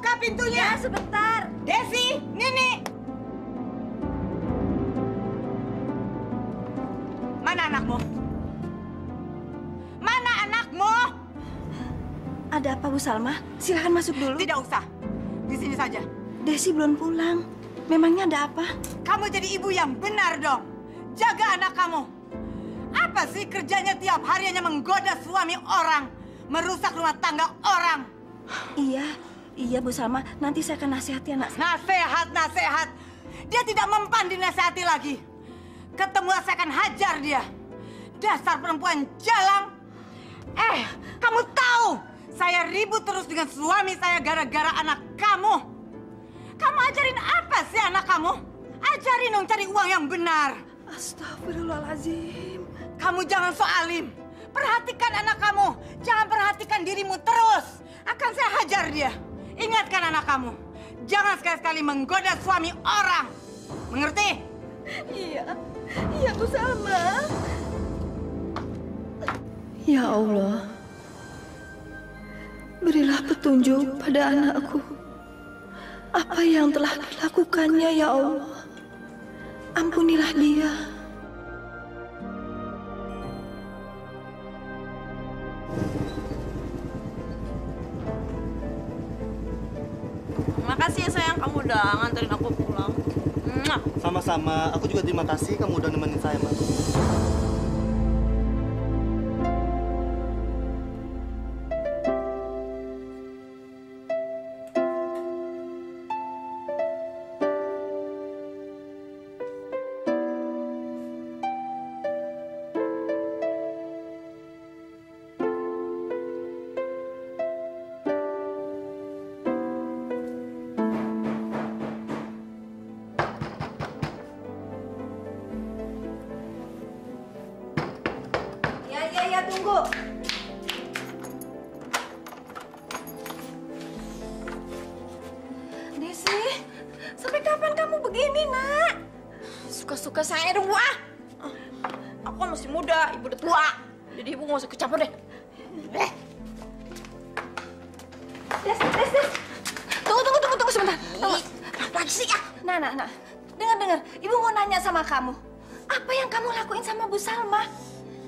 buka pintunya. Ya, sebentar. Desi, Nini. Mana anakmu? Mana anakmu? Ada apa, Bu Salma? Silakan masuk dulu. Tidak usah. Di sini saja. Desi belum pulang. Memangnya ada apa? Kamu jadi ibu yang benar dong. Jaga anak kamu. Apa sih kerjanya tiap hari hanya menggoda suami orang, merusak rumah tangga orang? Iya Bu Salma. Nanti saya akan nasihati anak saya. Nasihat. Dia tidak mempan dinasihati lagi. Ketemu saya akan hajar dia. Dasar perempuan jalang. Kamu tahu saya ribut terus dengan suami saya gara-gara anak kamu. Kamu ajarin apa sih anak kamu? Ajarin dong cari uang yang benar. Astagfirullahaladzim. Kamu jangan so alim. Perhatikan anak kamu. Jangan perhatikan dirimu terus. Akan saya hajar dia. Ingatkan anak kamu. Jangan sekali-sekali menggoda suami orang. Mengerti? Iya Bu Salma. Ya Allah, berilah petunjuk pada anakku. Apa yang telah dilakukannya, ya Allah. Ampunilah dia. Makasih ya sayang, kamu udah nganterin aku pulang. Sama-sama, aku juga terima kasih kamu udah nemenin saya, Mas. Ya, tunggu. Desi, sampai kapan kamu begini, Nak? Suka-suka saya dong, Wah. Aku kan masih muda, ibu udah tua. Jadi ibu nggak usah kecampur deh. Des. Tunggu sebentar. Apa sih ya? Nah. Dengar. Ibu mau nanya sama kamu. Apa yang kamu lakuin sama Bu Salma?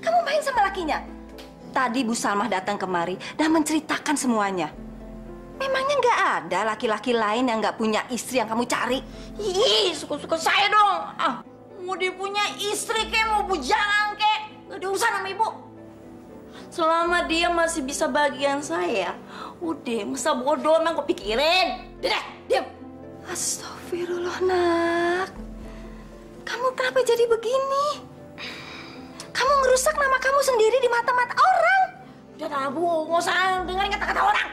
Kamu main sama lakinya? Tadi Bu Salma datang kemari dan menceritakan semuanya. Memangnya nggak ada laki-laki lain yang nggak punya istri yang kamu cari? Ih, suka-suka saya dong. Mau dia punya istri kek, mau bujangan kek. Gak ada urusan sama ibu. Selama dia masih bisa bagian saya, udah, masa bodoh emang gue pikirin. Deh, diam. Astagfirullah, Nak. Kamu kenapa jadi begini? Kamu ngerusak nama kamu sendiri di mata-mata orang. Udah lah, Bu, nggak usah dengerin kata-kata orang.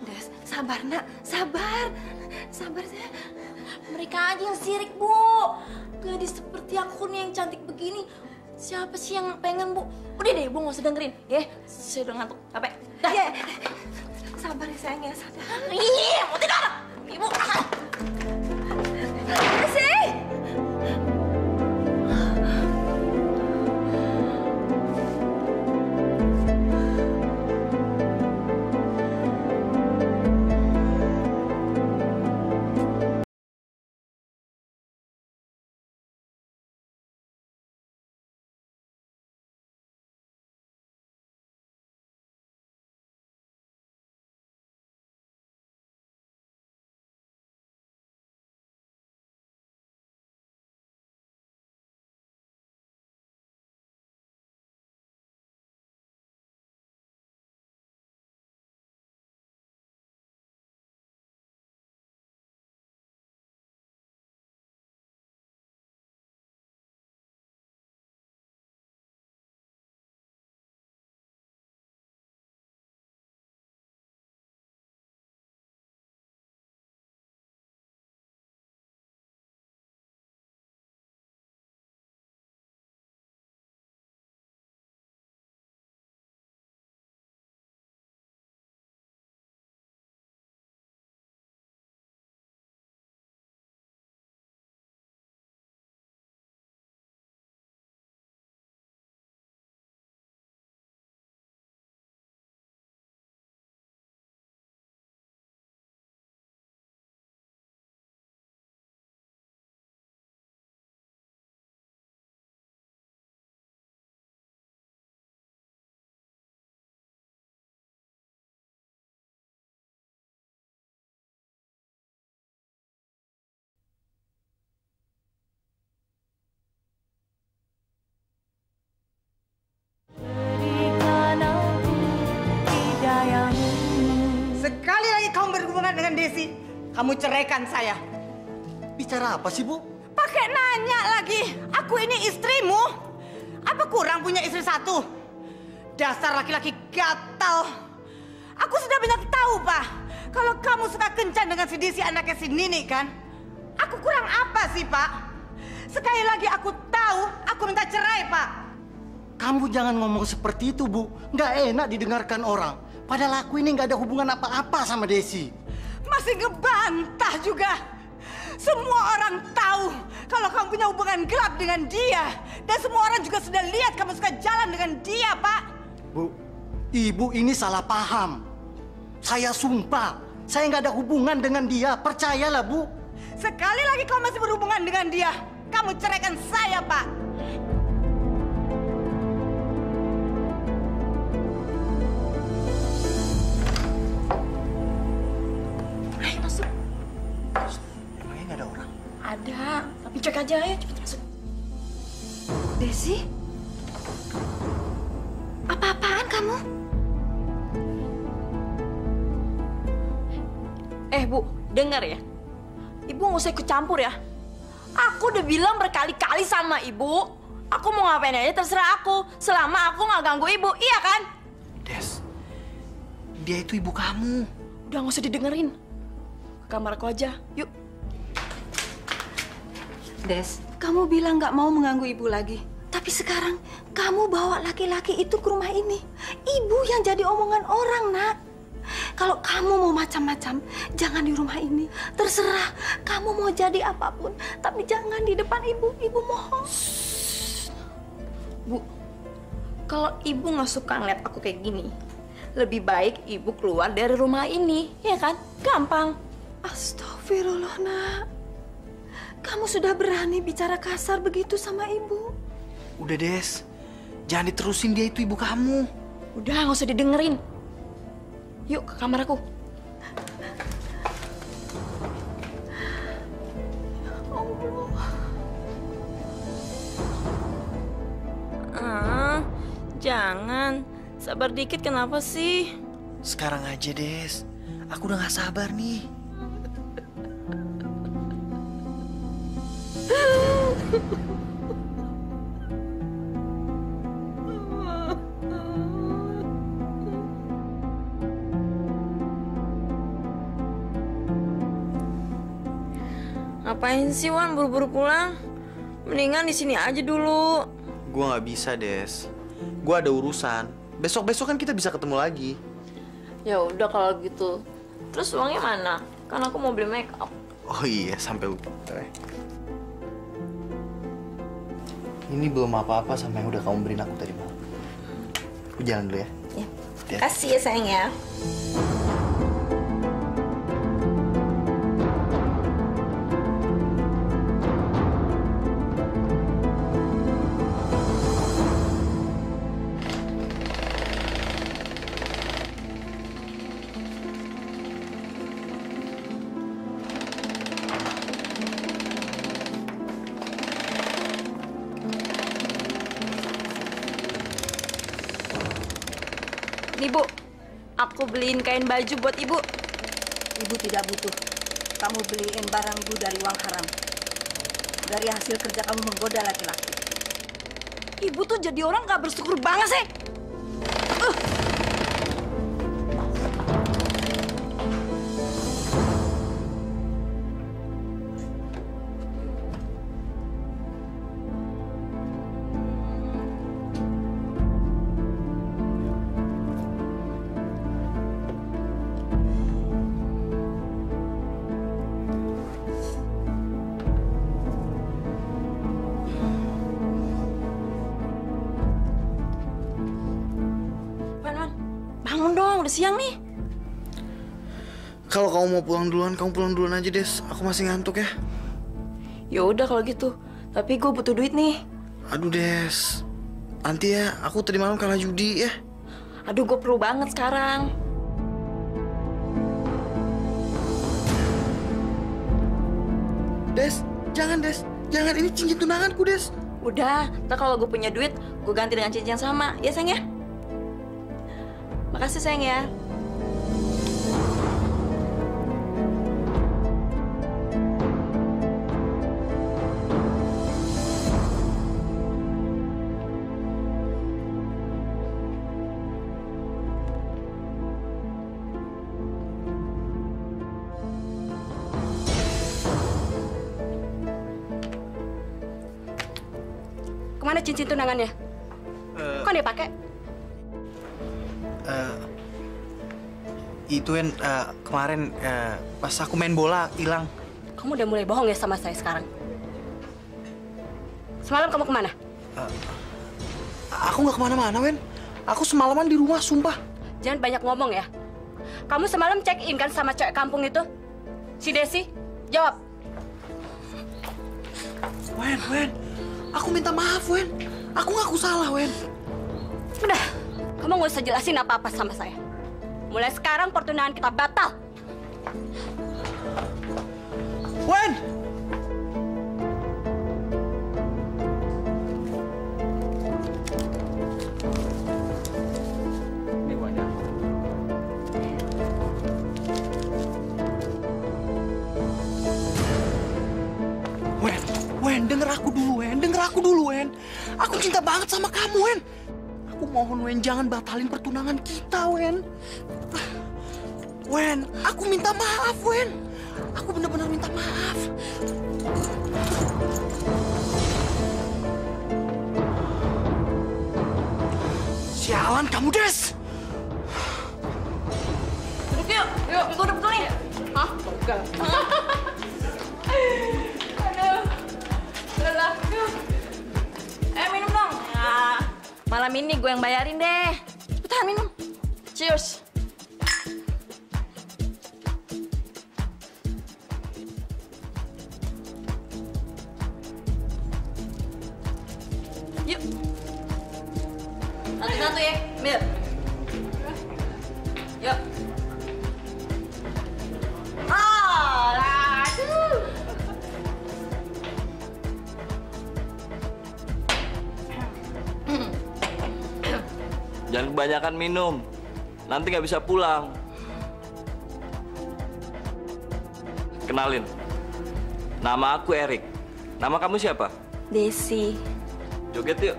Des, sabar, Nak. Sabar ya. Mereka aja yang sirik, Bu. Gadis seperti aku nih yang cantik begini. Siapa sih yang pengen, Bu? Udah deh, Bu, nggak usah dengerin. Ya, saya udah ngantuk. Capek. Dah. Ya. Sabar ya, sayang ya. Sadar. Iya, mau tidur. Ibu. Desi! Kamu ceraikan saya. Bicara apa sih, Bu? Pakai nanya lagi. Aku ini istrimu. Apa kurang punya istri satu? Dasar laki-laki gatal. Aku sudah banyak tahu, Pak. Kalau kamu suka kencan dengan si Desi anaknya si Nini kan? Aku kurang apa sih, Pak? Sekali lagi aku tahu, aku minta cerai, Pak. Kamu jangan ngomong seperti itu, Bu. Nggak enak didengarkan orang. Padahal aku ini nggak ada hubungan apa-apa sama Desi. Masih ngebantah juga. Semua orang tahu kalau kamu punya hubungan gelap dengan dia. Dan semua orang juga sudah lihat kamu suka jalan dengan dia, Pak. Bu, Ibu ini salah paham. Saya sumpah, saya nggak ada hubungan dengan dia. Percayalah, Bu. Sekali lagi kau masih berhubungan dengan dia, kamu ceraikan saya, Pak. Ayo masuk. Emangnya nggak ada orang? Ada, tapi cek aja ya, cepet masuk. Desi? Apa-apaan kamu? Bu, dengar ya. Ibu nggak usah ikut campur ya. Aku udah bilang berkali-kali sama ibu, aku mau ngapain aja terserah aku, selama aku nggak ganggu ibu, iya kan? Des, dia itu ibu kamu. Udah nggak usah didengerin. Ke kamar aku aja, yuk. Des, kamu bilang nggak mau mengganggu ibu lagi. Tapi sekarang kamu bawa laki-laki itu ke rumah ini. Ibu yang jadi omongan orang, Nak. Kalau kamu mau macam-macam, jangan di rumah ini. Terserah, kamu mau jadi apapun. Tapi jangan di depan ibu. Ibu mohon. Bu, kalau ibu nggak suka ngeliat aku kayak gini, lebih baik ibu keluar dari rumah ini, ya kan? Gampang. Astagfirullah, Nak. Kamu sudah berani bicara kasar begitu sama ibu? Udah Des, jangan diterusin, dia itu ibu kamu. Udah nggak usah didengerin. Yuk ke kamar aku. Jangan. Sabar dikit, kenapa sih? Sekarang aja Des, aku udah gak sabar nih. Ngapain sih Wan buru-buru pulang? Mendingan di sini aja dulu. Gua nggak bisa Des, gua ada urusan. Besok-besok kan kita bisa ketemu lagi. Ya udah kalau gitu. Terus uangnya mana? Kan aku mau beli make up. Oh iya, sampai lupa. Ini belum apa-apa sama yang udah kamu beliin aku tadi malam. Aku jalan dulu ya. Ya. Kasih ya sayang ya. Nih Bu, aku beliin kain baju buat Ibu. Ibu tidak butuh. Kamu beliin barang ibu dari uang haram. Dari hasil kerja kamu menggoda laki-laki. Ibu tuh jadi orang gak bersyukur banget sih. Bangun dong, udah siang nih. Kalau kamu mau pulang duluan, kamu pulang duluan aja Des. Aku masih ngantuk ya. Ya udah kalau gitu. Tapi gue butuh duit nih. Aduh Des, nanti ya, aku tadi malam kalah judi ya. Aduh, gue perlu banget sekarang. Des, jangan Des. Jangan, ini cincin tunanganku Des. Udah, ntar kalau gue punya duit, gue ganti dengan cincin yang sama. Ya sayang ya? Makasih sayang ya. Kemana cincin tunangannya? Kok dia pakai? Itu Wen, kemarin pas aku main bola hilang. Kamu udah mulai bohong ya sama saya sekarang? Semalam kamu kemana? Aku nggak kemana-mana, Wen. Aku semalaman di rumah, sumpah. Jangan banyak ngomong ya. Kamu semalam check-in kan sama cewek kampung itu? Si Desi? Jawab. Wen. Aku minta maaf, Wen. Aku ngaku salah, Wen. Udah, kamu nggak usah jelasin apa-apa sama saya. Mulai sekarang pertunangan kita batal. Wen! Ini banyak. Wen, denger aku dulu, Wen. Aku cinta banget sama kamu, Wen. Aku mohon, Wen, jangan batalin pertunangan kita, Wen. Wen, aku minta maaf, Wen. Aku benar-benar minta maaf. Sialan kamu, Des. Duduk yuk. Yuk, gue udah betul nih. Hah? Enggak. Aduh. Lelah. Minum dong. Ya. Malam ini gue yang bayarin deh. Cepetan minum. Cheers. Yuk. Satu-satu ya, ambil. Yuk. Aduh. Jangan kebanyakan minum, nanti nggak bisa pulang. Kenalin, nama aku Erik. Nama kamu siapa? Desi. Joget yuk.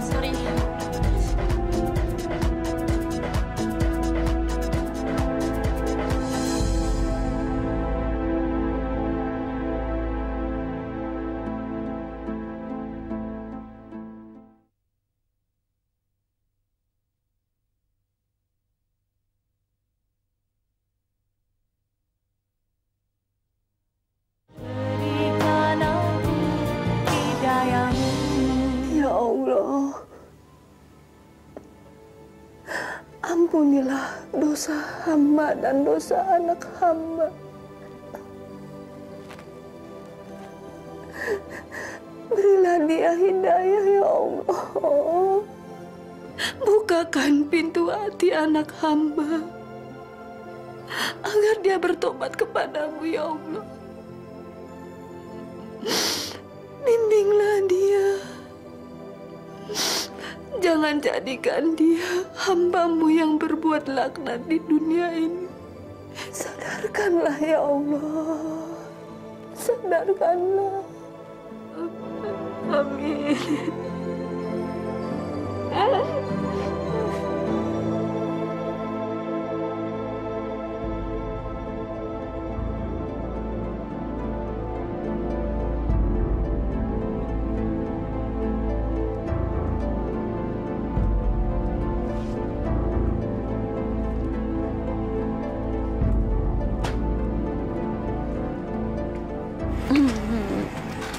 Sorry. Ya Allah, ampunilah dosa hamba dan dosa anak hamba. Berilah dia hidayah ya Allah. Bukakan pintu hati anak hamba agar dia bertobat kepadamu ya Allah. Bimbinglah dia. Jangan jadikan dia hambamu yang berbuat laknat di dunia ini. Sadarkanlah ya Allah. Sadarkanlah. Amin.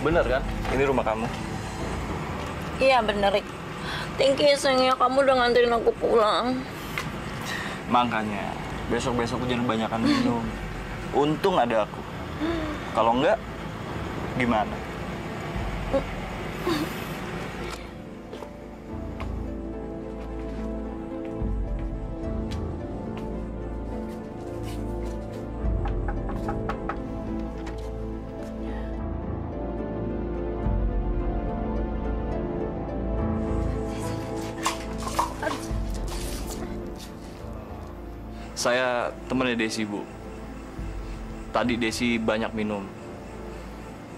Bener kan? Ini rumah kamu. Iya bener, Rik. Thank you sayangnya kamu udah nganterin aku pulang. Makanya, besok-besok jangan kebanyakan minum. Untung ada aku. Kalau enggak, gimana? Saya temannya Desi, Bu. Tadi Desi banyak minum.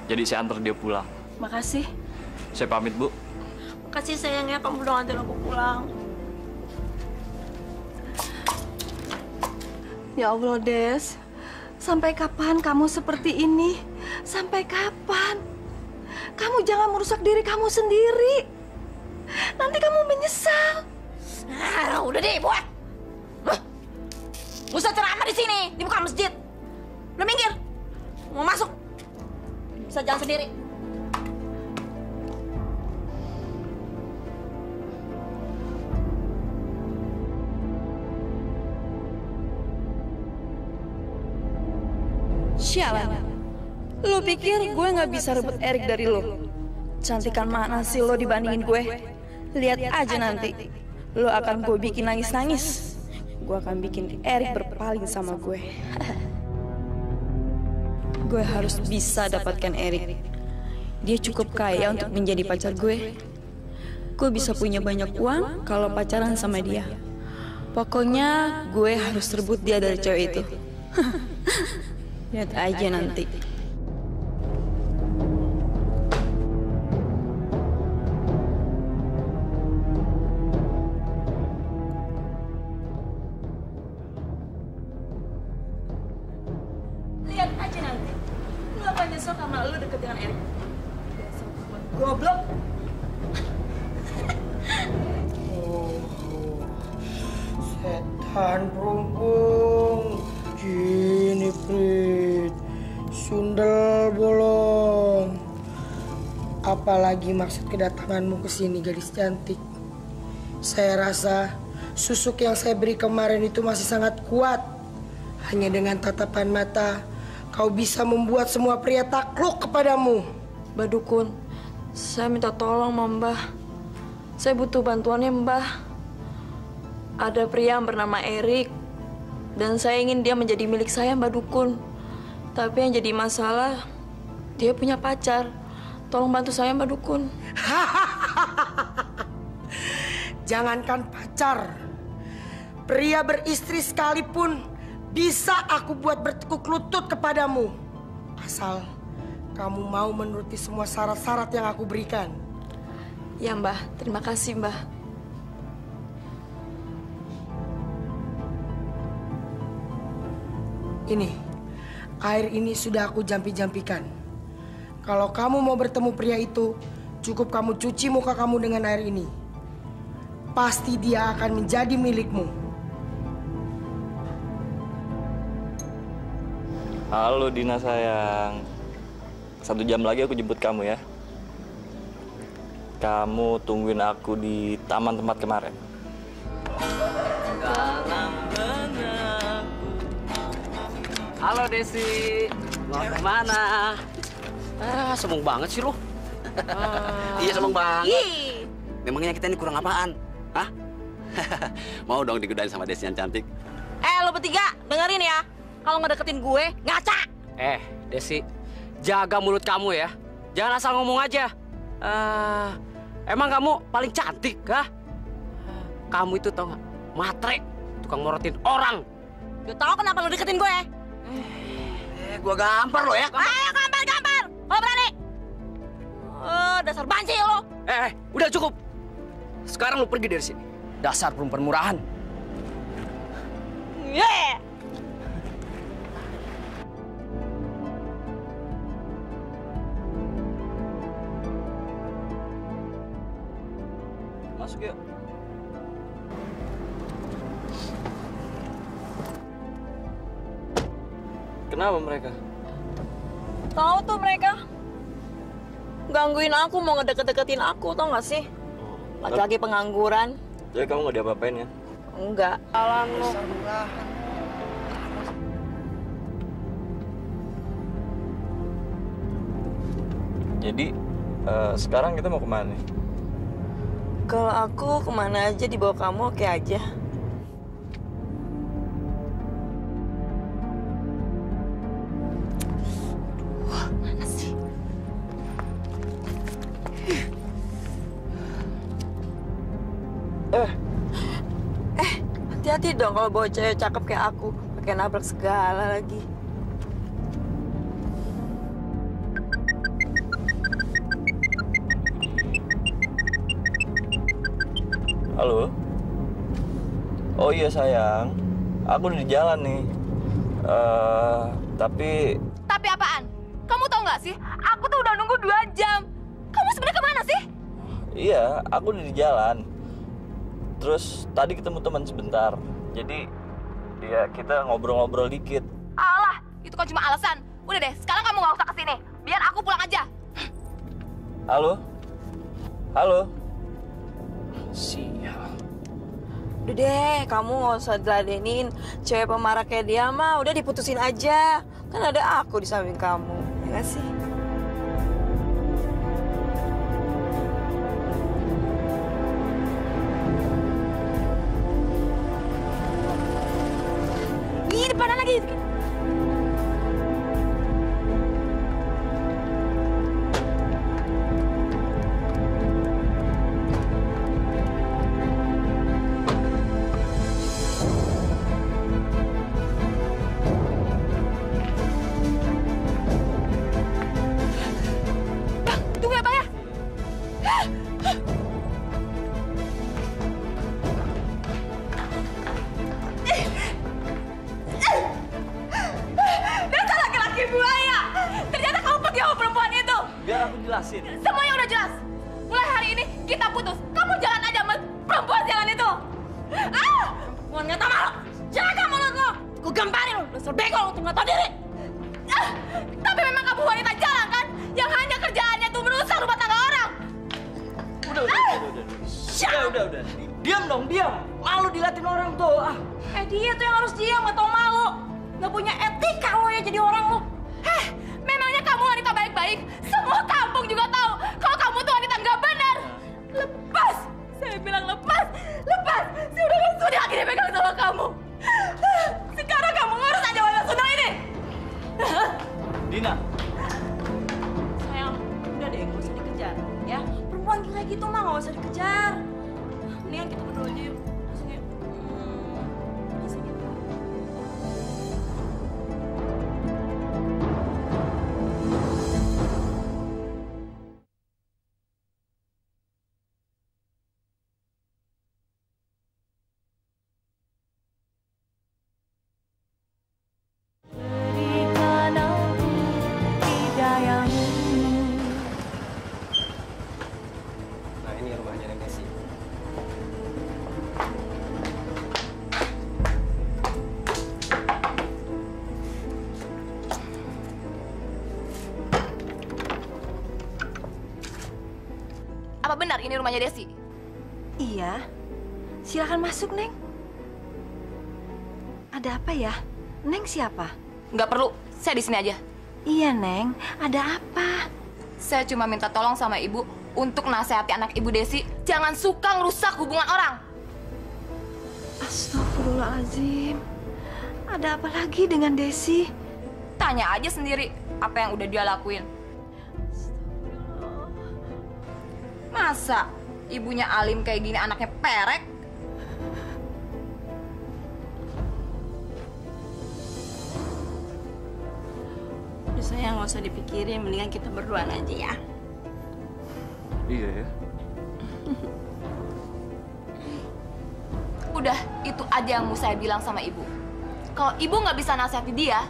Jadi saya antar dia pulang. Makasih. Saya pamit, Bu. Makasih sayang ya, kamu udah nganterin aku pulang. Ya Allah, Des. Sampai kapan kamu seperti ini? Sampai kapan? Kamu jangan merusak diri kamu sendiri. Nanti kamu menyesal. Nah, udah deh, buat. Gak usah ceramah di sini, di muka masjid. Udah minggir. Mau masuk. Bisa jalan sendiri. Sialan. Lu pikir gue nggak bisa rebut Erik dari lo? Cantikan mana sih lo dibandingin gue? Lihat aja nanti. Lo akan gue bikin nangis-nangis. Gue akan bikin Erik berpaling sama gue. Gue harus bisa dapatkan Erik. Dia cukup kaya untuk menjadi pacar gue. Gue bisa punya banyak uang kalau pacaran sama dia. Pokoknya gue harus rebut dia dari cewek itu. Lihat aja nanti. Lihat aja nanti. Lu akan nyesel karena lu deket dengan Erik. Goblok. Setan perumpung, gini Prit, sundel bolong. Apalagi maksud kedatanganmu ke sini, gadis cantik? Saya rasa susuk yang saya beri kemarin itu masih sangat kuat. Hanya dengan tatapan mata, kau bisa membuat semua pria takluk kepadamu. Mbah Dukun, saya minta tolong sama Mbah. Saya butuh bantuannya Mbah. Ada pria yang bernama Erik, dan saya ingin dia menjadi milik saya, Mbah Dukun. Tapi yang jadi masalah, dia punya pacar. Tolong bantu saya, Mbah Dukun. Jangankan pacar, pria beristri sekalipun bisa aku buat bertekuk lutut kepadamu. Asal kamu mau menuruti semua syarat-syarat yang aku berikan. Ya, Mbah. Terima kasih, Mbah. Ini, air ini sudah aku jampi-jampikan. Kalau kamu mau bertemu pria itu, cukup kamu cuci muka kamu dengan air ini. Pasti dia akan menjadi milikmu. Halo Dina sayang. 1 jam lagi aku jemput kamu ya. Kamu tungguin aku di taman tempat kemarin. Halo Desi, mau kemana? Sombong banget sih lu. Iya sombong banget. Memangnya kita ini kurang apaan? Hah? Mau dong digodain sama Desi yang cantik? Lo bertiga, dengerin ya. Kalau ngedeketin gue, ngaca. Desi, jaga mulut kamu ya. Jangan asal ngomong aja. Emang kamu paling cantik, kah? Kamu itu tau nggak? Matre, tukang morotin orang. Udah tau kenapa lo deketin gue? Gua gampar lo ya. Ayo gampar. Lo berani? Dasar banci lo. Udah cukup. Sekarang lo pergi dari sini. Dasar perempuan murahan. Yeah. Masuk yuk. Kenapa mereka? Tahu tuh mereka. Gangguin aku, mau ngedeket-deketin aku, tau gak sih? Laki-laki pengangguran. Jadi kamu nggak diapa-apain ya? Enggak. Alam lo. Jadi sekarang kita mau kemana nih? Kalau aku kemana aja dibawa kamu oke aja. Mana sih? Hati-hati dong kalau bawa cewek cakep kayak aku. Pakai nabrak segala lagi. Halo? Oh iya sayang, aku udah di jalan nih. Tapi apaan? Kamu tahu nggak sih? Aku tuh udah nunggu 2 jam. Kamu sebenarnya kemana sih? iya, aku udah di jalan. Terus tadi ketemu teman sebentar. Jadi ya kita ngobrol-ngobrol dikit. Alah, itu kan cuma alasan. Udah deh, sekarang kamu nggak usah kesini. Biar aku pulang aja. Halo? Halo? Sial. Udah deh, kamu nggak usah diladenin. Cewek pemarah kayak dia mah udah diputusin aja. Kan ada aku di samping kamu, ya nggak sih? Ih, depanan lagi. Jelasin. Semuanya udah jelas. Mulai hari ini kita putus. Kamu jalan aja sama perempuan jalan itu. Mau nggak tahu malu? Jaga mulut lo. Aku gamparin lo. Dasar bego lo, nggak tahu diri. Tapi memang kamu wanita jalan kan? Yang hanya kerjaannya tuh merusak rumah tangga orang. Udah. Diam dong, diam. Malu diliatin orang tuh. Dia tuh yang harus diam, nggak tahu malu. Nggak punya etika lo ya jadi orang lo. Memangnya kamu wanita baik-baik? Semua kampung juga tahu kalau kamu tuh wanita nggak benar. Lepas! Saya bilang lepas! Lepas! Saya udah nggak sudi lagi dipegang sama kamu. Sekarang kamu ngurus aja wanita Sunda ini. Dina. Sayang, udah deh, nggak usah dikejar, ya. Perempuan kayak gitu mah nggak usah dikejar. Mendingan kita berdua aja yuk. Langsung yuk. Langsung yuk. Apa benar ini rumahnya Desi? Iya. Silakan masuk, Neng. Ada apa ya? Neng siapa? Nggak perlu, saya di sini aja. Iya, Neng. Ada apa? Saya cuma minta tolong sama ibu untuk nasihati anak ibu Desi, jangan suka ngerusak hubungan orang. Astagfirullahaladzim. Ada apa lagi dengan Desi? Tanya aja sendiri apa yang udah dia lakuin. Masa ibunya alim kayak gini anaknya perek? Udah sayang, nggak usah dipikirin. Mendingan kita berduaan aja ya. Iya ya. Udah, itu aja yang mau saya bilang sama ibu. Kalau ibu nggak bisa nasihati dia,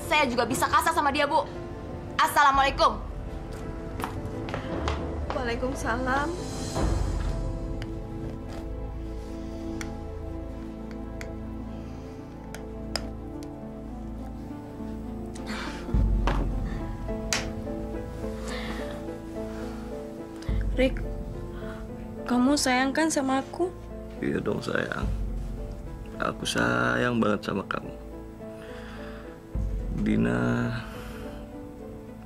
saya juga bisa kasar sama dia, Bu. Assalamualaikum. Waalaikumsalam. Rick, kamu sayang kan sama aku? Iya dong sayang. Aku sayang banget sama kamu. Dina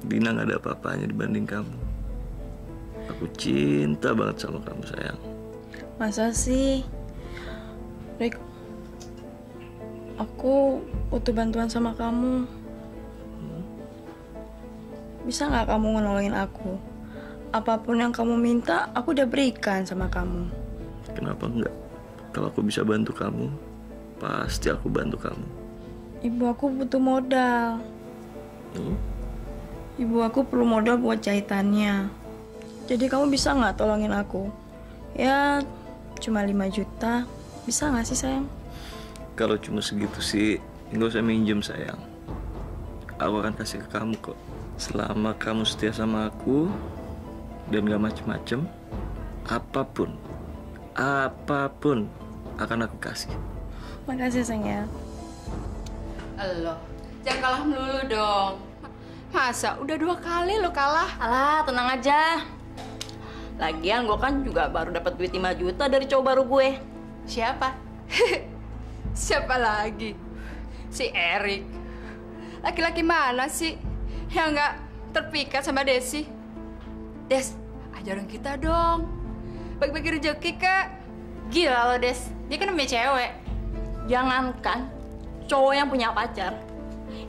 gak ada apa-apanya dibanding kamu. Aku cinta banget sama kamu sayang. Masa sih? Rick, aku butuh bantuan sama kamu. Bisa nggak kamu nolongin aku? Apapun yang kamu minta, aku udah berikan sama kamu. Kenapa enggak? Kalau aku bisa bantu kamu, pasti aku bantu kamu. Ibu aku butuh modal. Ibu aku perlu modal buat jahitannya. Jadi kamu bisa nggak tolongin aku? Ya, cuma 5 juta. Bisa nggak sih, sayang? Kalau cuma segitu sih, nggak usah minjem, sayang. Aku akan kasih ke kamu kok. Selama kamu setia sama aku dan gak macem-macem, apapun akan aku kasih. Makasih, sayang ya. Elo, jangan kalah melulu dong. Masa udah 2 kali lo kalah? Alah, tenang aja. Lagian gue kan juga baru dapat duit 5 juta dari cowok baru gue. Siapa? Siapa lagi? Si Erik. Laki-laki mana sih yang nggak terpikat sama Desi? Des, ajarin kita dong. Bagi-bagi rezeki, Kak. Gila lo, Des. Dia kan namanya cewek. Jangankan cowok yang punya pacar,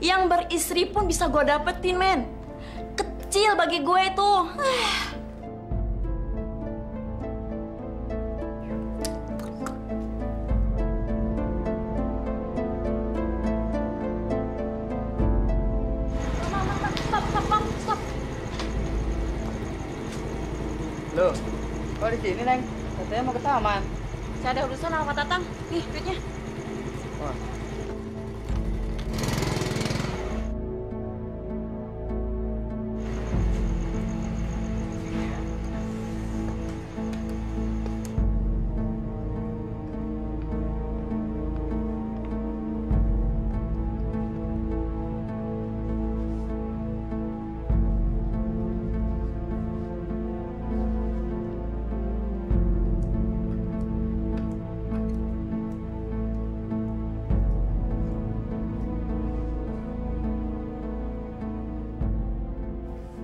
yang beristri pun bisa gue dapetin, men. Kecil bagi gue itu. Stop. Loh, kok di sini, Neng? Katanya mau ke taman. Saya ada urusan sama Pak Tatang. Nih, duitnya. Wah.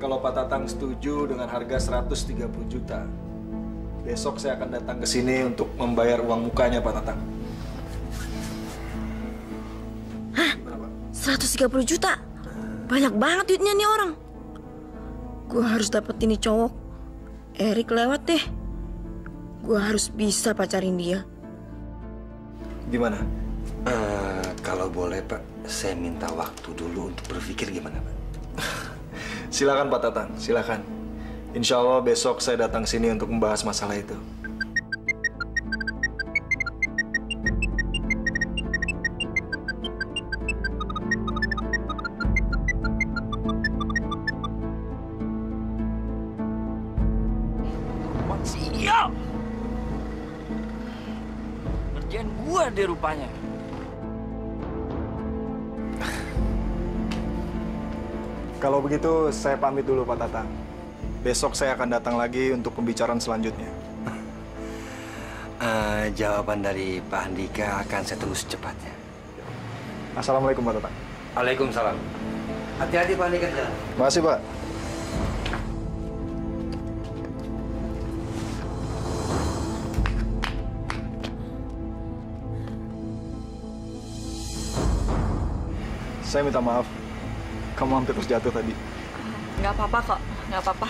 Kalau Pak Tatang setuju dengan harga 130 juta, besok saya akan datang ke sini untuk membayar uang mukanya Pak Tatang. Hah? 130 juta? Banyak banget duitnya nih orang. Gue harus dapetin nih cowok. Erik lewat deh. Gue harus bisa pacarin dia. Gimana? Kalau boleh Pak, saya minta waktu dulu untuk berpikir gimana Pak? Silakan Pak Tatang, silakan. Insya Allah besok saya datang sini untuk membahas masalah itu. Sial! Kerjaan gua deh rupanya. Kalau begitu, saya pamit dulu Pak Tatang. Besok saya akan datang lagi untuk pembicaraan selanjutnya. Jawaban dari Pak Andika akan saya tunggu secepatnya. Assalamualaikum Pak Tatang. Waalaikumsalam. Hati-hati Pak Andika di jalan. Terima kasih Pak. Saya minta maaf. Kamu hampir terjatuh tadi. Nggak apa-apa kok, nggak apa-apa.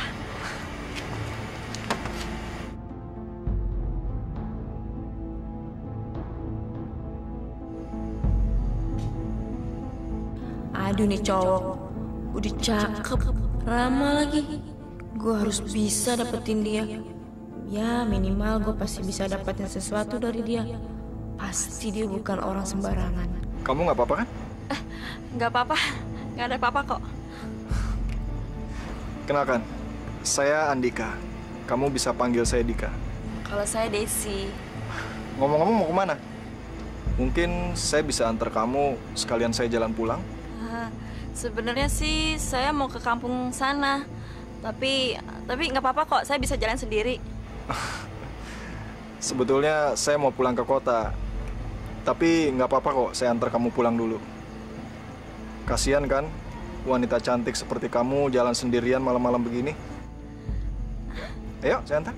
Aduh nih cowok, udah cakep, ramah lagi. Gue harus bisa dapetin dia. Ya minimal gue pasti bisa dapetin sesuatu dari dia. Pasti dia bukan orang sembarangan. Kamu nggak apa-apa kan? Nggak apa-apa, nggak ada apa-apa kok. Kenalkan, saya Andika. Kamu bisa panggil saya Dika. Kalau saya Desi. Ngomong-ngomong mau kemana? Mungkin saya bisa antar kamu sekalian saya jalan pulang. Sebenarnya sih saya mau ke kampung sana. Tapi nggak apa-apa kok, saya bisa jalan sendiri. Sebetulnya saya mau pulang ke kota. Tapi nggak apa-apa kok, saya antar kamu pulang dulu. Kasian kan, wanita cantik seperti kamu jalan sendirian malam-malam begini. Ayo, saya antar.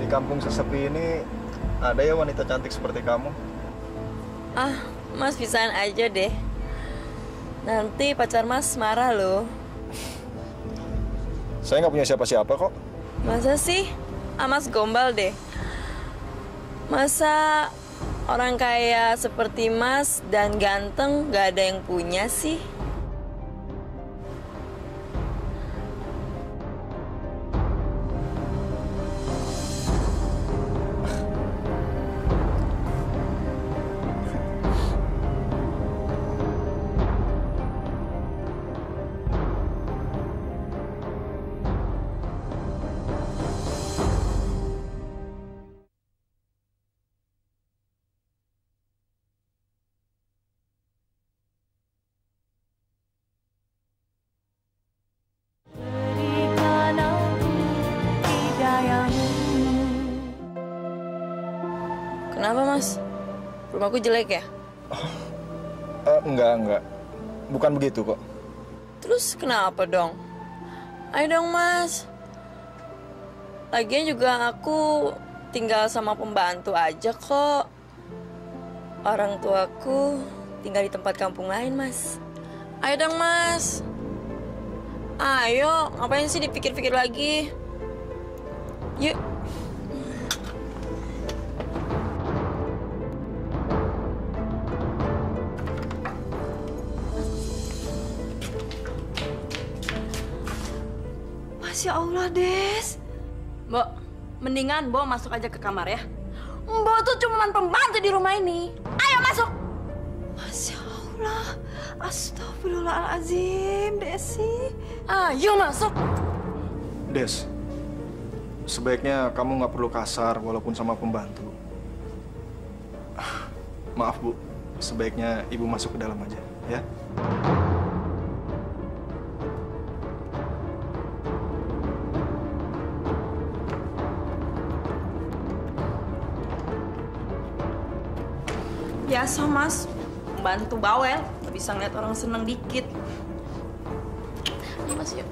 Di kampung sesepi ini ada ya wanita cantik seperti kamu? Mas bisaan aja deh. Nanti pacar Mas marah loh. Saya nggak punya siapa-siapa kok. Masa sih? Mas gombal deh. Masa orang kaya seperti Mas dan ganteng gak ada yang punya sih? Kenapa, Mas? Rumahku jelek ya? Enggak. Bukan begitu kok. Terus kenapa dong? Ayo dong, Mas. Lagian juga aku tinggal sama pembantu aja kok. Orang tuaku tinggal di tempat kampung lain, Mas. Ayo dong, Mas. Ayo, ngapain sih dipikir-pikir lagi? Yuk. Masya Allah, Des. Mbok, mendingan Mbok masuk aja ke kamar ya. Mbok tuh cuma pembantu di rumah ini. Ayo masuk. Masya Allah. Astagfirullahaladzim, Desi. Ayo masuk. Des, sebaiknya kamu nggak perlu kasar walaupun sama pembantu. Maaf Bu, sebaiknya Ibu masuk ke dalam aja, ya. Biasa, Mas. Bantu bawel, nggak bisa ngeliat orang seneng dikit. Ini Mas, yuk.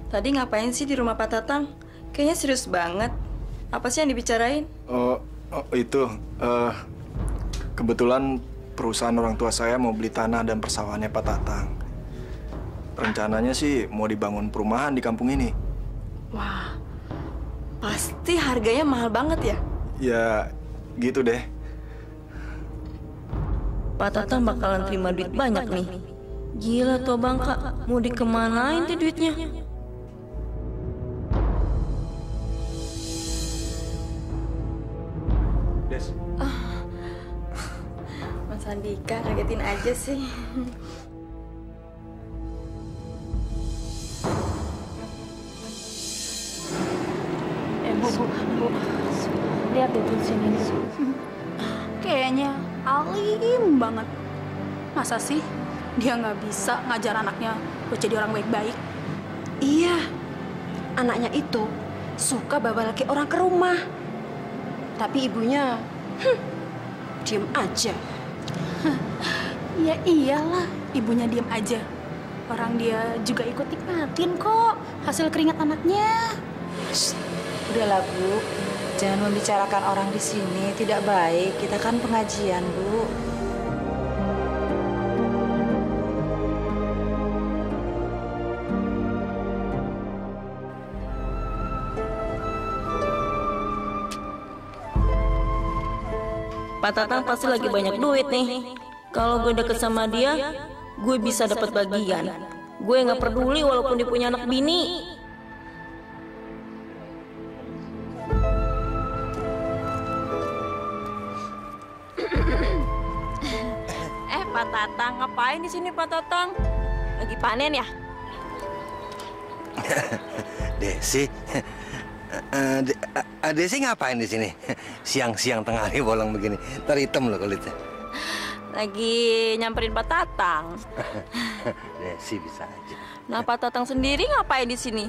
Tadi ngapain sih di rumah Pak Tatang? Kayaknya serius banget. Apa sih yang dibicarain? Itu. Kebetulan perusahaan orang tua saya mau beli tanah dan persawahannya Pak Tatang. Rencananya sih mau dibangun perumahan di kampung ini. Wah, pasti harganya mahal banget ya? Ya, gitu deh. Pak Tatang bakalan terima duit banyak nih. Gila tuh Bang Kak, mau dikemanain tuh duitnya? Des. Mas Andika ngagetin aja sih. Bu. Lihat deh tuh sini. Kayaknya alim banget. Masa sih dia nggak bisa ngajar anaknya buat jadi orang baik-baik? Iya, anaknya itu suka bawa laki orang ke rumah. Tapi ibunya, diem aja. Ya iyalah, ibunya diem aja. Orang dia juga ikut nikmatin kok hasil keringat anaknya. Udahlah Bu, jangan membicarakan orang di sini, tidak baik. Kita kan pengajian Bu. Pak Tatang pasti lagi banyak duit nih. Kalau gue deket sama dia, gue bisa dapat bagian. Gue nggak peduli walaupun dia punya anak bini. Pak Tatang, ngapain di sini Pak Tatang? Lagi panen ya? Desi, Desi ngapain di sini? Siang-siang tengah hari bolong begini, terhitam loh kulitnya. Lagi nyamperin Pak Tatang. Desi bisa aja. Nah, Pak Tatang sendiri ngapain di sini?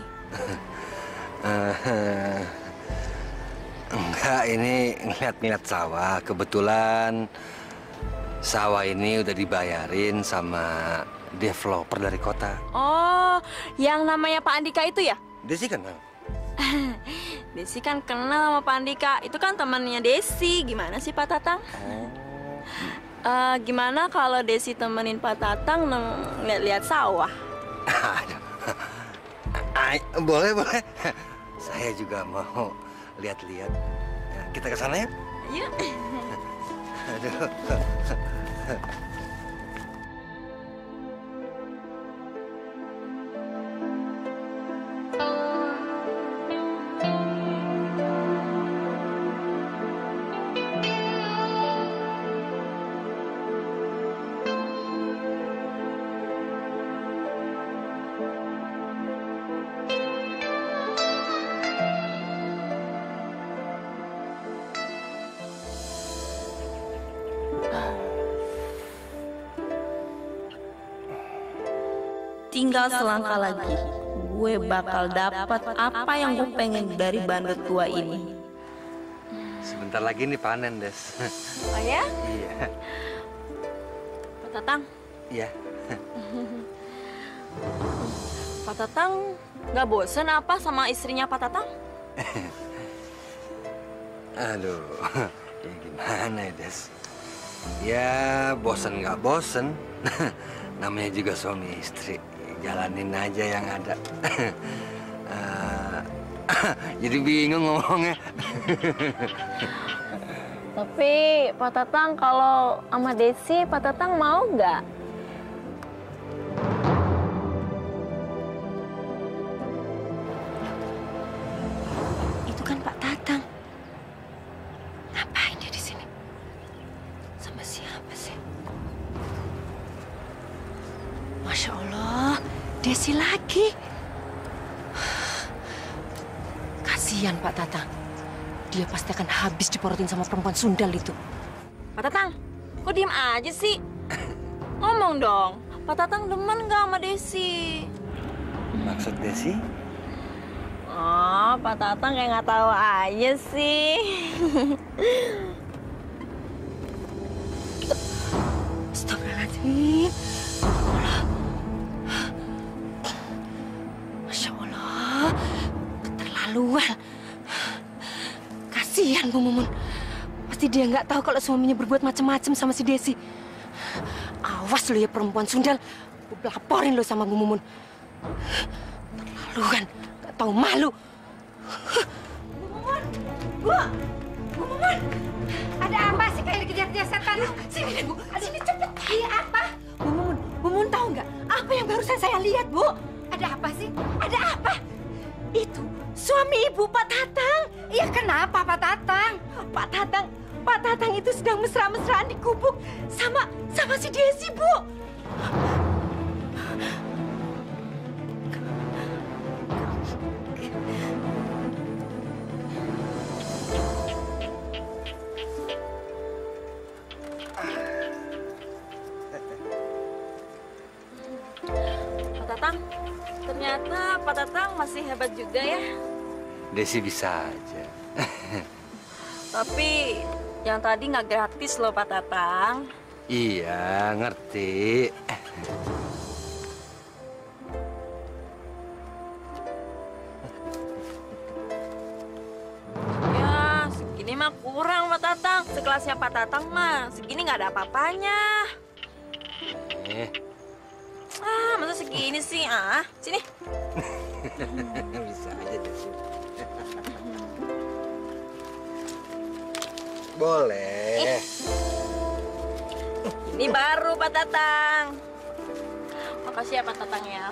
Enggak, ini ngeliat-ngeliat sawah. Kebetulan sawah ini udah dibayarin sama developer dari kota. Oh, yang namanya Pak Andika itu ya? Desi kenal? Desi kan kenal sama Pak Andika. Itu kan temannya Desi. Gimana sih Pak Tatang? Gimana kalau Desi temenin Pak Tatang lihat-lihat sawah? Boleh, boleh. Saya juga mau lihat-lihat. Kita ke sana ya? Iya. Aduh. Tinggal selangkah lagi, gue bakal dapat apa yang gue pengen dari bandot tua ini. Sebentar lagi nih panen, Des. Oh ya? Iya. Pak Tatang? Iya. Pak Tatang nggak bosen apa sama istrinya Pak Tatang? Aduh, ya gimana ya, Des? Ya bosen nggak bosen. Namanya juga suami istri. Jalanin aja yang ada. Jadi bingung ngomongnya. Tapi Pak Tatang kalau sama Desi, Pak Tatang mau nggak? Itu kan Pak Tatang. Ngapain dia di sini? Sama siapa sih? Masya Allah, Desi lagi. Kasihan Pak Tatang. Dia pasti akan habis diporotin sama perempuan sundal itu. Pak Tatang, kok diem aja sih? Ngomong dong, Pak Tatang demen nggak sama Desi? Maksud Desi? Oh, Pak Tatang kayak nggak tahu aja sih. Astagfirullahaladzim. Masya Allah, keterlaluan. Kasihan Bu Mumun. Pasti dia nggak tahu kalau suaminya berbuat macam-macam sama si Desi. Awas lo ya perempuan sundal. Gue laporin lo sama Bu Mumun. Terlaluan, nggak tahu malu. Bu Mumun, ada apa sih kayak dikejar-kejar setan? Sini Bu, sini cepet. Iya apa? Bu Mumun tahu nggak apa yang barusan saya lihat Bu? Ada apa sih? Ada apa? Itu suami ibu Pak Tatang. Iya kenapa Pak Tatang? Pak Tatang itu sedang mesra-mesraan di gubuk sama si Desi Bu. Pak Tatang, ternyata Pak Tatang masih hebat juga ya. Desi bisa aja. Tapi yang tadi nggak gratis loh Pak Tatang. Iya, ngerti. Ya, segini mah kurang Pak Tatang. Sekelasnya Pak Tatang mah segini nggak ada apa-apanya. Masa segini sih? Sini. Bisa aja Desi. Boleh. Ini baru Pak Tatang. Makasih ya Pak Tatang ya.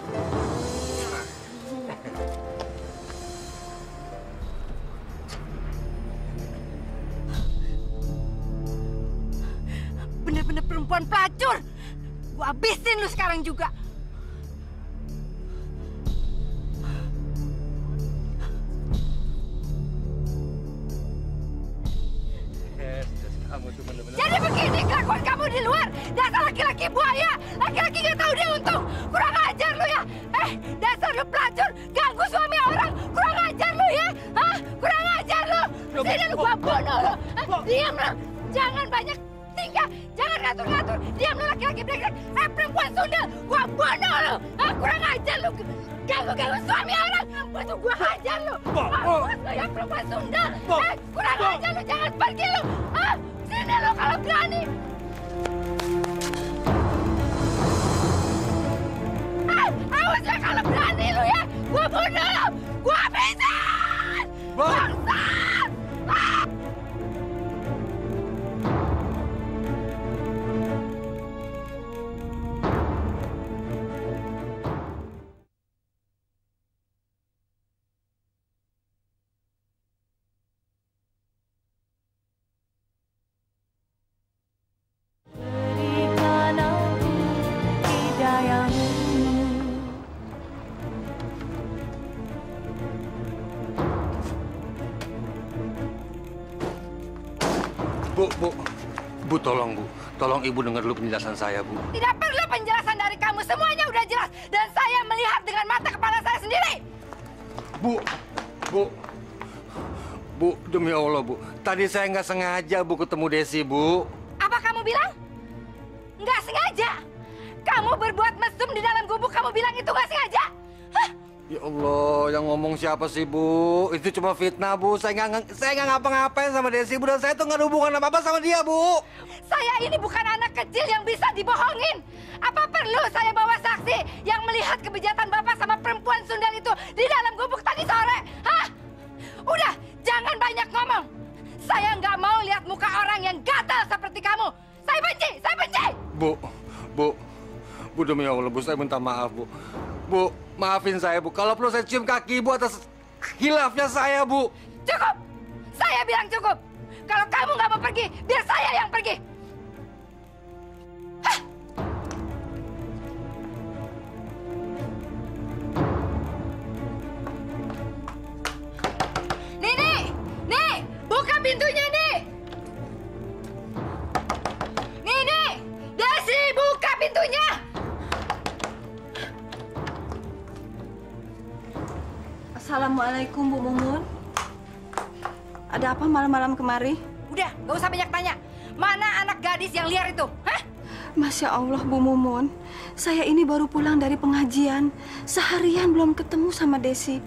Bener-bener perempuan pelacur. Gua habisin lu sekarang juga. Jadi begini kelakuan kamu di luar. Dasar laki-laki buaya. Laki-laki gak tahu dia untung. Kurang ajar lu ya. Dasar lu pelacur. Ganggu suami orang. Kurang ajar lu ya. Hah? Kurang ajar lu. Sini lu gua bunuh lu. Diam lu. Jangan banyak tingkah. Jangan ngatur-ngatur. Diam lu laki-laki brengsek. Perempuan Sunda. Gua bunuh lu. Kurang ajar lu. Ganggu suami orang. Waktu gua hajar lu. Mampus lu ya perempuan Sunda. Kurang ajar lu. Jangan pergi lu. Sini lo kalau berani. Awas ya kalau berani lo ya. Gua bunuh lo. Gua habisin. Bangsat. Bu, tolong Ibu dengar dulu penjelasan saya, Bu. Tidak perlu penjelasan dari kamu, semuanya udah jelas. Dan saya melihat dengan mata kepala saya sendiri. Bu, demi Allah, Bu. Tadi saya nggak sengaja, Bu, ketemu Desi, Bu. Apa kamu bilang? Nggak sengaja? Kamu berbuat mesum di dalam gubuk, kamu bilang itu nggak sengaja? Hah? Ya Allah, yang ngomong siapa sih, Bu? Itu cuma fitnah, Bu. Saya nggak ngapa-ngapain sama Desi, Bu. Dan saya tuh nggak ada hubungan apa-apa sama dia, Bu. Saya ini bukan anak kecil yang bisa dibohongin. Apa perlu saya bawa saksi yang melihat kebejatan Bapak sama perempuan Sundal itu di dalam gubuk tadi sore? Hah? Udah, jangan banyak ngomong. Saya nggak mau lihat muka orang yang gatal seperti kamu. Saya benci, saya benci. Bu, demi Allah, Bu. Saya minta maaf, Bu. Bu, maafin saya, Bu. Kalau perlu saya cium kaki Ibu atas hilafnya saya, Bu. Cukup! Saya bilang cukup. Kalau kamu nggak mau pergi, biar saya yang pergi. Hah? Nih, buka pintunya, nih. Nih, Desi, buka pintunya. Assalamualaikum, Bu Mumun. Ada apa malam-malam kemari? Udah, nggak usah banyak tanya. Mana anak gadis yang liar itu? Hah? Masya Allah, Bu Mumun. Saya ini baru pulang dari pengajian. Seharian belum ketemu sama Desi.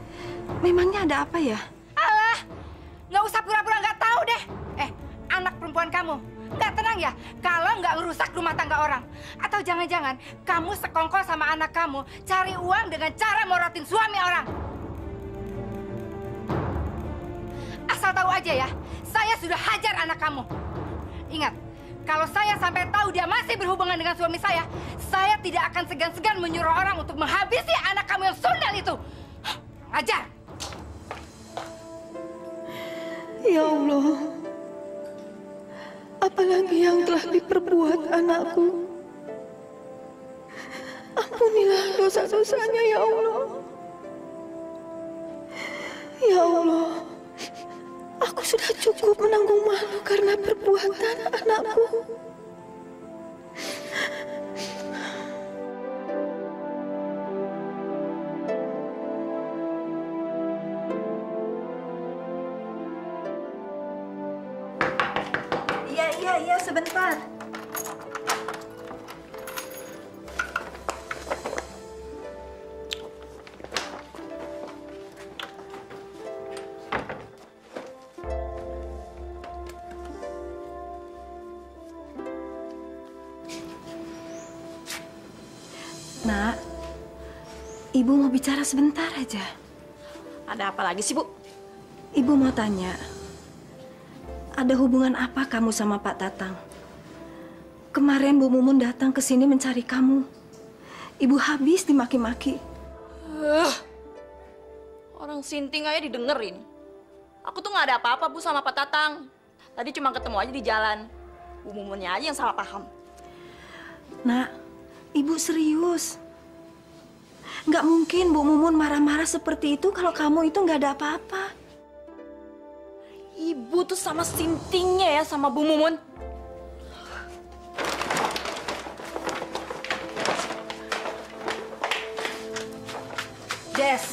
Memangnya ada apa ya? Alah, nggak usah pura-pura nggak tahu deh. Anak perempuan kamu nggak tenang ya kalau nggak ngerusak rumah tangga orang. Atau jangan-jangan kamu sekongkol sama anak kamu cari uang dengan cara morotin suami orang. Asal tahu aja ya, saya sudah hajar anak kamu. Ingat, kalau saya sampai tahu dia masih berhubungan dengan suami saya tidak akan segan-segan menyuruh orang untuk menghabisi anak kamu yang sundal itu. Ajar. Ya Allah, apalagi yang telah diperbuat anakku. Ampunilah dosa-dosanya, ya Allah. Ya Allah, aku sudah cukup menanggung malu karena perbuatan anakku. Iya, sebentar. Nak, Ibu mau bicara sebentar aja. Ada apa lagi sih, Bu? Ibu mau tanya, ada hubungan apa kamu sama Pak Tatang? Kemarin Bu Mumun datang ke sini mencari kamu. Ibu habis dimaki-maki. Orang sinting aja didengerin. Aku tuh nggak ada apa-apa, Bu, sama Pak Tatang. Tadi cuma ketemu aja di jalan. Bu Mumunnya aja yang salah paham. Nak, Ibu serius. Nggak mungkin Bu Mumun marah-marah seperti itu kalau kamu itu nggak ada apa-apa. Ibu tuh sama sintingnya ya sama Bu Mumun. Des,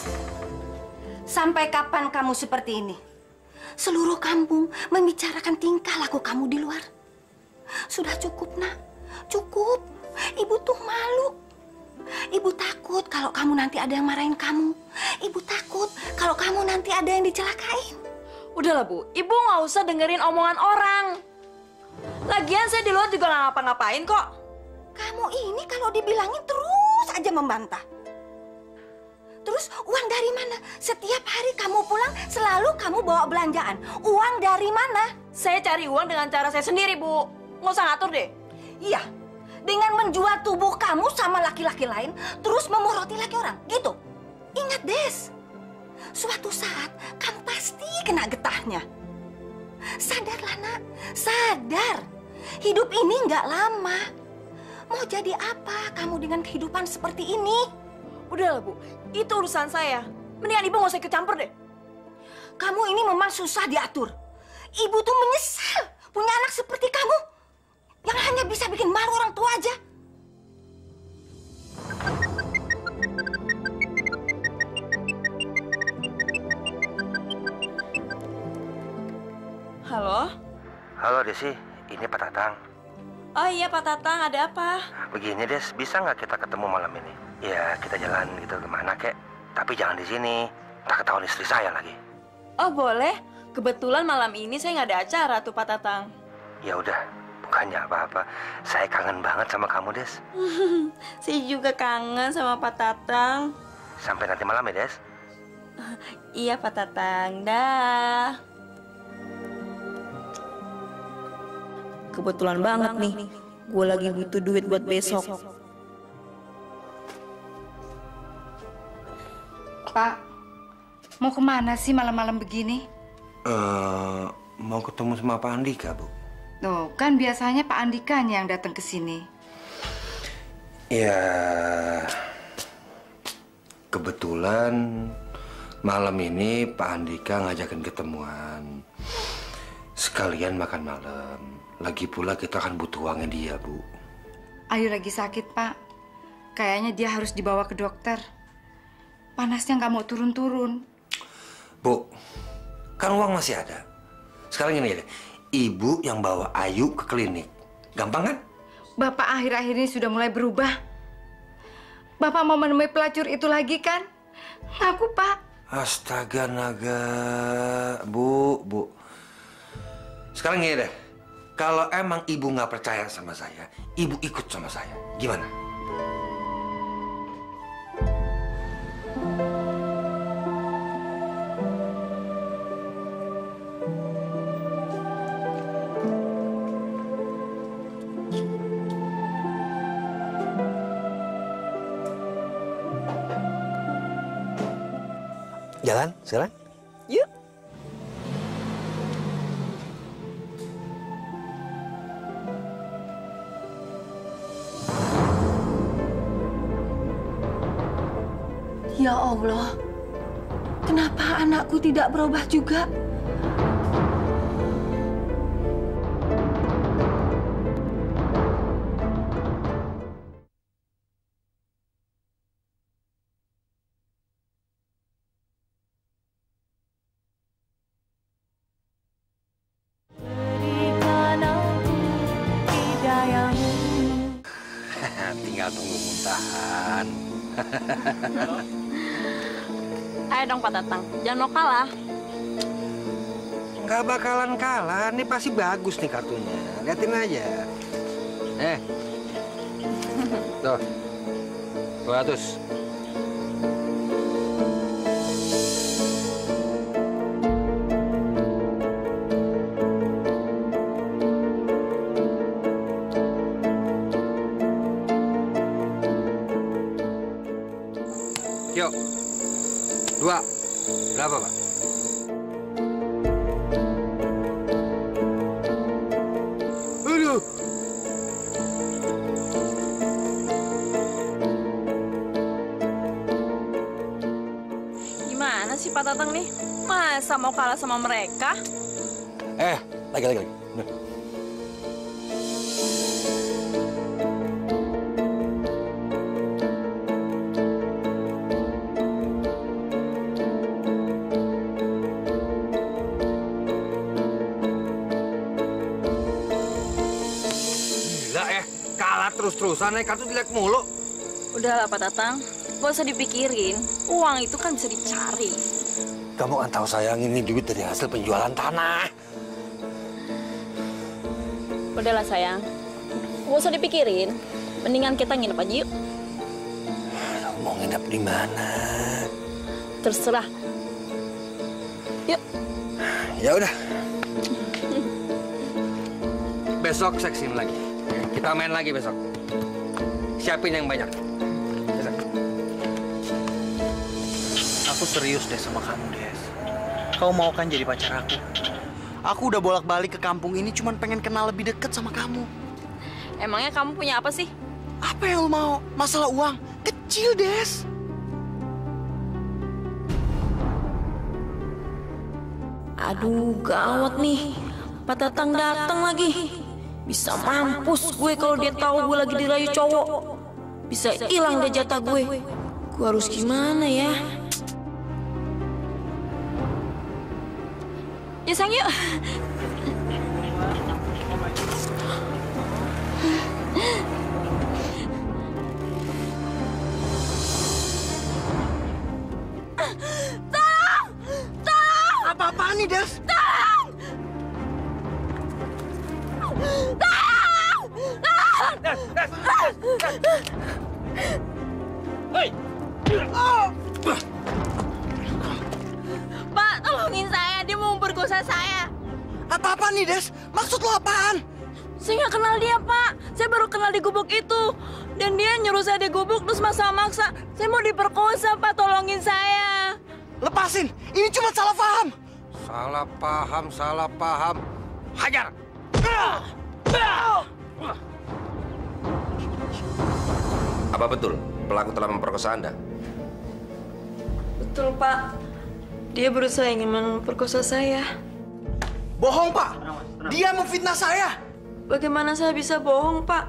sampai kapan kamu seperti ini? Seluruh kampung membicarakan tingkah laku kamu di luar. Sudah cukup, Nak. Cukup. Ibu tuh malu. Ibu takut kalau kamu nanti ada yang marahin kamu. Ibu takut kalau kamu nanti ada yang dicelakain. Udahlah, Bu. Ibu nggak usah dengerin omongan orang. Lagian saya di luar juga nggak ngapa-ngapain kok. Kamu ini kalau dibilangin terus aja membantah. Terus uang dari mana? Setiap hari kamu pulang selalu kamu bawa belanjaan. Uang dari mana? Saya cari uang dengan cara saya sendiri, Bu. Nggak usah ngatur deh. Iya, dengan menjual tubuh kamu sama laki-laki lain, terus memoroti laki orang, gitu. Ingat, Des, suatu saat kamu pasti kena getahnya. Sadarlah, Nak, sadar. Hidup ini nggak lama. Mau jadi apa kamu dengan kehidupan seperti ini? Udahlah, Bu. Itu urusan saya. Mendingan Ibu nggak usah ikut campur deh. Kamu ini memang susah diatur. Ibu tuh menyesal punya anak seperti kamu yang hanya bisa bikin malu orang tua aja. Halo? Halo Desi, ini Pak Tatang. Oh iya Pak Tatang, ada apa? Begini Des, bisa nggak kita ketemu malam ini? Ya kita jalan gitu kemana kek, tapi jangan di sini. Tak ketahuan istri saya lagi. Oh boleh, kebetulan malam ini saya nggak ada acara tuh Pak Tatang. Ya udah, bukannya apa-apa. Saya kangen banget sama kamu Des. Saya juga kangen sama Pak Tatang. Sampai nanti malam ya Des. Iya Pak Tatang, dah. Kebetulan banget nih, gue lagi butuh duit buat besok. Pak, mau kemana sih malam-malam begini? Mau ketemu sama Pak Andika, Bu. Tuh, kan biasanya Pak Andikanya yang datang ke sini. Ya, kebetulan malam ini Pak Andika ngajakin ketemuan. Sekalian makan malam. Lagi pula kita akan butuh uangnya dia, Bu. Ayu lagi sakit, Pak. Kayaknya dia harus dibawa ke dokter. Panasnya nggak mau turun-turun. Bu, kan uang masih ada. Sekarang ini deh, Ibu yang bawa Ayu ke klinik. Gampang kan? Bapak akhir-akhir ini sudah mulai berubah. Bapak mau menemui pelacur itu lagi kan? Ngaku, Pak. Astaga naga. Bu. Sekarang gini deh. Kalau emang Ibu nggak percaya sama saya, Ibu ikut sama saya. Gimana? Jalan sekarang? Yuk. Ya Allah, kenapa anakku tidak berubah juga? Tinggal tunggu muntahan. Ayo dong Pak Tatang, jangan mau kalah. Nggak bakalan kalah, ini pasti bagus nih kartunya. Liatin aja. Tuh, 200. Yuk. 2. Berapa, Pak? Aduh. Gimana sih Pak Tatang nih? Masa mau kalah sama mereka? Lagi. Gila kalah terus-terusan kartu jelek mulu. Udahlah Pak Tatang, gak usah dipikirin. Uang itu kan bisa dicari. Kamu kan tahu sayang ini duit dari hasil penjualan tanah. Udahlah sayang, gak usah dipikirin. Mendingan kita nginep aja yuk. Mau nginep di mana? Terserah. Yuk. Ya udah. Besok saya kesini lagi. Kita main lagi besok. Siapin yang banyak. Besok. Aku serius deh sama kamu, Des. Kau mau kan jadi pacar aku? Aku udah bolak-balik ke kampung ini cuman pengen kenal lebih deket sama kamu. Emangnya kamu punya apa sih? Apa yang lu mau? Masalah uang? Kecil, Des. Aduh, gawat nih. Pak Tatang datang lagi. Bisa mampus gue kalau dia tahu gue lagi dirayu cowok. Bisa hilang deh jatah gue. Gue harus gimana ya? Ya sayang yuk. Tolong! Tolong! Apa-apaan nih, Des? Tolong! Tolong! Hei! Pak, tolongin saya. Dia mau memperkosa saya. Apa-apa nih, Des? Maksud lo apaan? Saya nggak kenal dia, Pak. Saya baru kenal di gubuk itu. Dan dia nyuruh saya di gubuk terus maksa-maksa. Saya mau diperkosa, Pak. Tolongin saya. Lepasin. Ini cuma salah paham. Salah paham. Hajar! Apa betul pelaku telah memperkosa Anda? Betul, Pak. Dia berusaha ingin memperkosa saya. Bohong, Pak. Dia memfitnah saya. Bagaimana saya bisa bohong, Pak?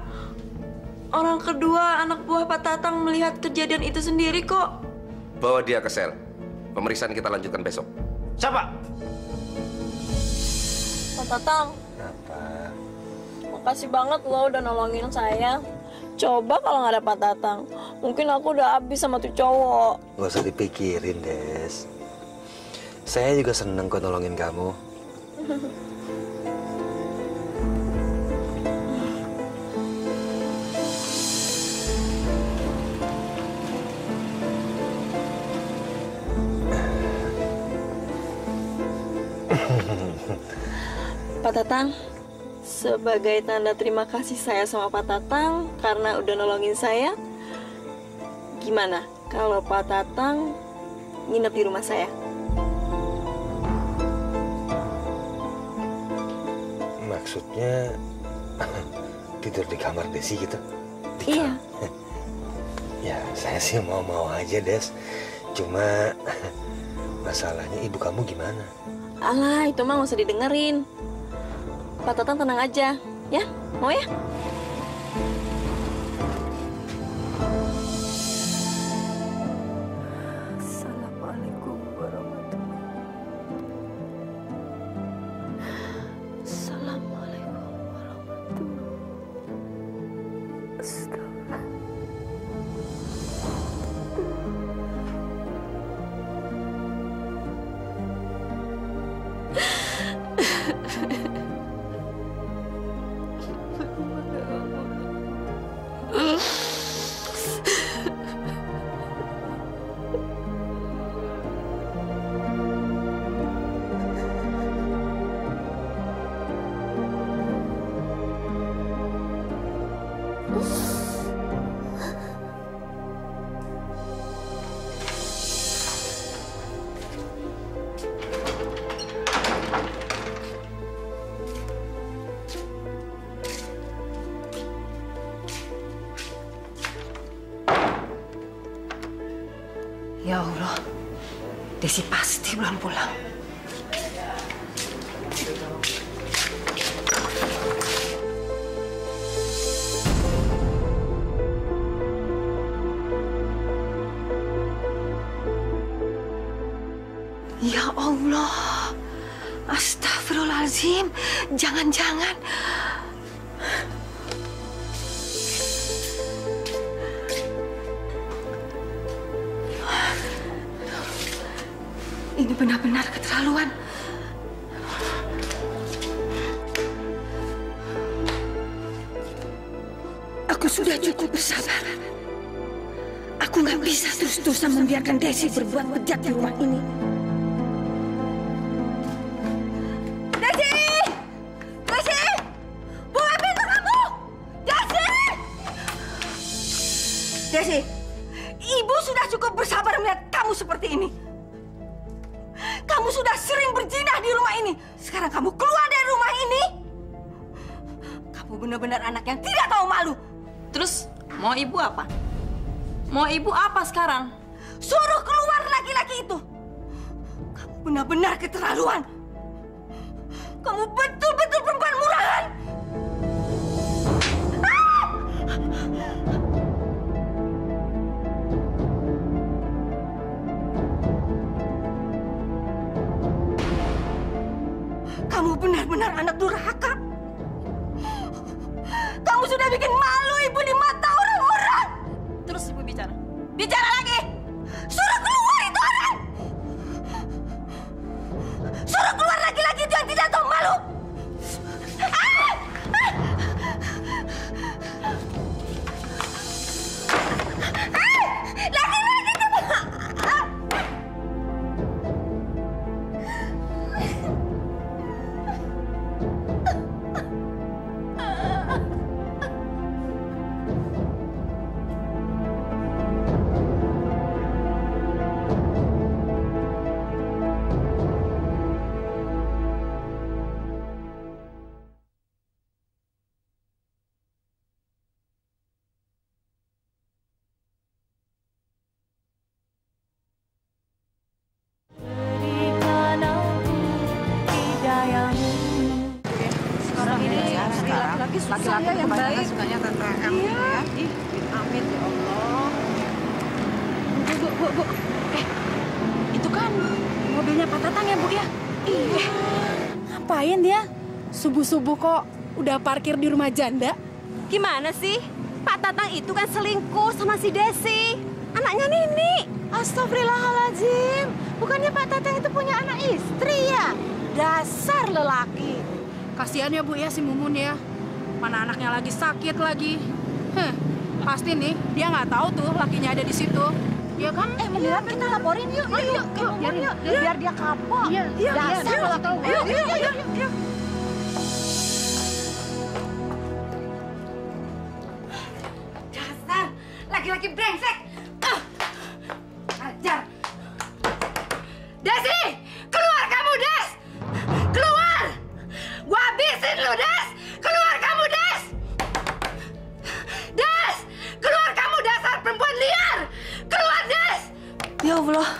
Orang kedua anak buah Pak Tatang melihat kejadian itu sendiri kok. Bawa dia ke sel. Pemeriksaan kita lanjutkan besok. Siapa? Pak Tatang. Kenapa? Makasih banget lo udah nolongin saya. Coba kalau nggak ada Pak Tatang, mungkin aku udah habis sama tuh cowok. Gak usah dipikirin, Des. Saya juga seneng kok nolongin kamu. Pak Tatang, sebagai tanda terima kasih saya sama Pak Tatang karena udah nolongin saya, gimana kalau Pak Tatang nginep di rumah saya? Maksudnya tidur di kamar Desi gitu? Iya. Ya, saya sih mau-mau aja, Des. Cuma masalahnya ibu kamu gimana? Alah, itu mah nggak usah didengerin. Pak Tatang tenang aja, ya? Mau ya? Assalamualaikum warahmatullahi wabarakatuh. Assalamualaikum warahmatullahi wabarakatuh. Ya Allah, Desi pasti belum pulang. Ya Allah, astagfirullahaladzim, jangan-jangan. Ini benar-benar keterlaluan. Aku sudah cukup bersabar. Aku nggak bisa terus-terusan membiarkan Desi berbuat bejat di rumah ini. Desi! Desi! Buka pintu kamu! Desi! Desi, Ibu sudah cukup bersabar melihat kamu seperti ini. Kamu sudah sering berzinah di rumah ini. Sekarang kamu keluar dari rumah ini. Kamu benar-benar anak yang tidak tahu malu. Terus mau ibu apa? Mau ibu apa sekarang? Suruh keluar laki-laki itu. Kamu benar-benar keterlaluan. Kamu betul-betul perempuan murahan. Kamu benar-benar anak durhaka. Kamu sudah bikin malu ibu di mata orang-orang. Terus ibu bicara. Bicara lagi. Suruh keluar itu orang. Suruh keluar laki-laki itu yang tidak tahu malu. Laki-laki itu. Laki-laki kebanyakan sukanya tante M ya. Ih, amit ya Allah. Bu. Itu kan mobilnya Pak Tatang ya, Bu ya? Iya. Ngapain dia? Subuh-subuh kok udah parkir di rumah janda? Gimana sih? Pak Tatang itu kan selingkuh sama si Desi, anaknya Nini. Astagfirullahaladzim. Bukannya Pak Tatang itu punya anak istri ya? Dasar lelaki. Kasihan ya Bu ya si Mumun ya. Mana anaknya lagi sakit lagi. Pasti nih dia nggak tahu tuh lakinya ada di situ. Ya kan? Mendingan kita laporin yuk. Biar dia kapok. Dasar lelaki. Yuk. Dasar laki-laki brengsek. Ajar. Desi, keluar kamu, Des. Keluar. Gua habisin lu, Des. Keluar kamu, Des. Des, keluar kamu dasar perempuan liar. Keluar, Des. Ya Allah.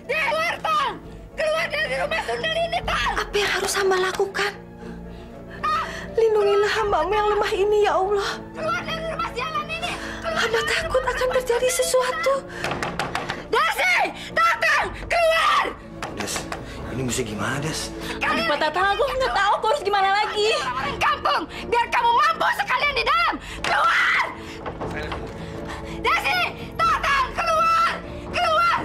Des, keluar, Tang. Keluar dari rumah sundel ini, Tang. Apa yang harus hamba lakukan? Lindungilah hambamu yang lemah ini, ya Allah. Keluar dari rumah sialan ini. Hamba takut akan terjadi sesuatu. Desi, Tatang, keluar. Des, ini mesti gimana, Des? Aduh, Pak Tatang, aku nggak tahu aku harus gimana lagi. Orang kampung, biar kamu mampu sekalian di dalam. Keluar! Desi, Tatang, keluar! Keluar!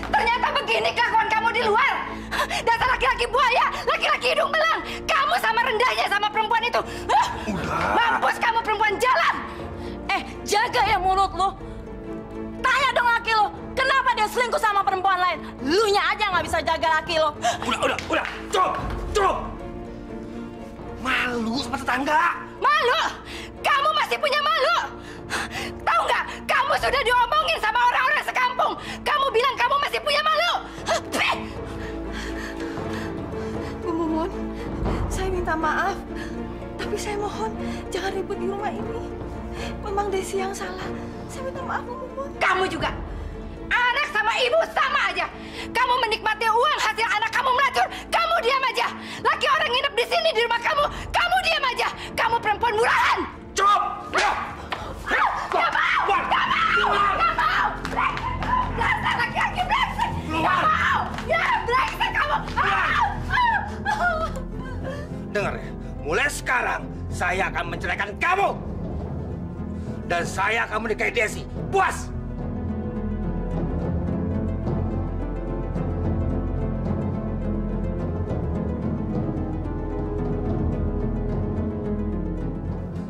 Ternyata begini kelakuan kamu di luar. Dasar laki-laki buaya, laki-laki hidung belang. Kamu sama rendahnya sama perempuan itu. Mampus kamu perempuan jalan. Jaga ya mulut lu. Tanya dong laki lu, kenapa dia selingkuh sama perempuan lain? Lunya aja nggak bisa jaga laki lu. Udah, cukup. Malu sama tetangga. Malu? Kamu masih punya malu? Tahu nggak? Kamu sudah diomongin sama orang-orang sekampung. Kamu bilang kamu masih punya malu. Bu Mumun, saya minta maaf. Tapi saya mohon jangan ribut di rumah ini. Memang Desi yang salah. Saya minta maaf, Bu Mumun. Kamu juga. Anak sama ibu sama aja. Kamu menikmati uang hasil anak kamu melacur. Kamu diam aja. Laki orang nginep di sini di rumah kamu. Kamu diam aja. Kamu perempuan murahan. Cukup! Gak mau! Gak mau! Gak mau! Dasar laki-laki brengsek! Gak mau! Ya, brengsek kamu! Dengar ya, mulai sekarang saya akan menceraikan kamu. Dan saya akan menikahi Desi. Puas!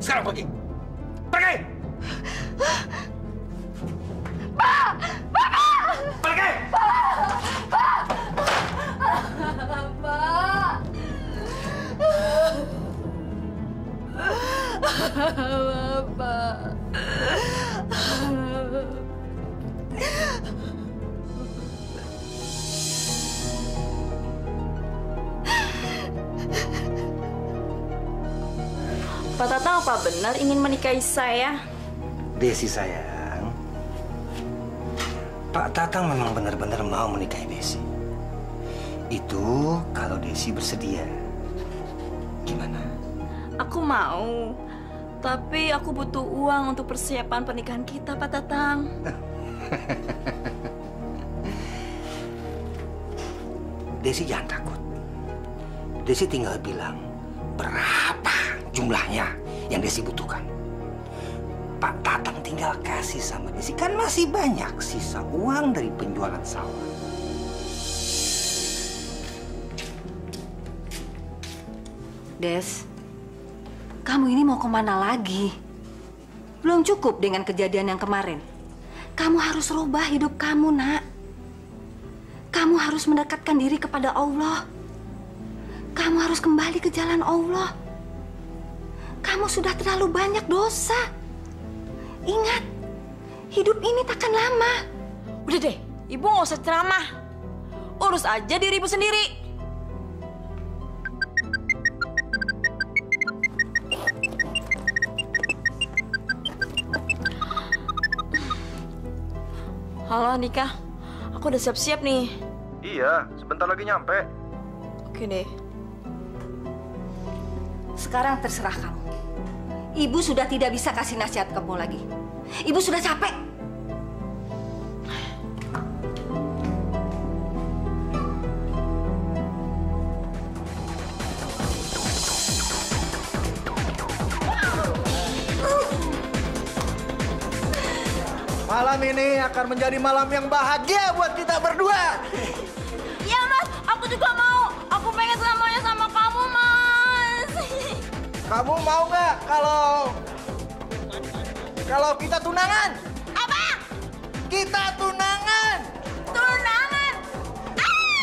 Sekarang pergi! Pergi! Pak! Bapak! Pergi! Pak! Bapak! Pak Tatang apa benar ingin menikahi saya? Desi sayang, Pak Tatang memang benar-benar mau menikahi Desi. Itu kalau Desi bersedia. Gimana? Aku mau, tapi aku butuh uang untuk persiapan pernikahan kita, Pak Tatang. Desi jangan takut. Desi tinggal bilang berapa jumlahnya yang Desi butuhkan. Pak Tatang tinggal kasih sama Desi. Kan masih banyak sisa uang dari penjualan sawah. Des, kamu ini mau kemana lagi? Belum cukup dengan kejadian yang kemarin. Kamu harus rubah hidup kamu, nak. Kamu harus mendekatkan diri kepada Allah. Kamu harus kembali ke jalan Allah. Kamu sudah terlalu banyak dosa. Ingat, hidup ini takkan lama. Udah deh, ibu nggak usah ceramah. Urus aja diri ibu sendiri. Halo Andika, aku udah siap-siap nih. Iya, sebentar lagi nyampe. Oke deh. Sekarang terserah kamu. Ibu sudah tidak bisa kasih nasihat kamu lagi. Ibu sudah capek. Malam ini akan menjadi malam yang bahagia buat kita berdua. Iya Mas, aku juga mau. Aku pengen selamanya sama kamu Mas. Kamu mau nggak kalau kita tunangan? Apa? Kita tunangan. Tunangan?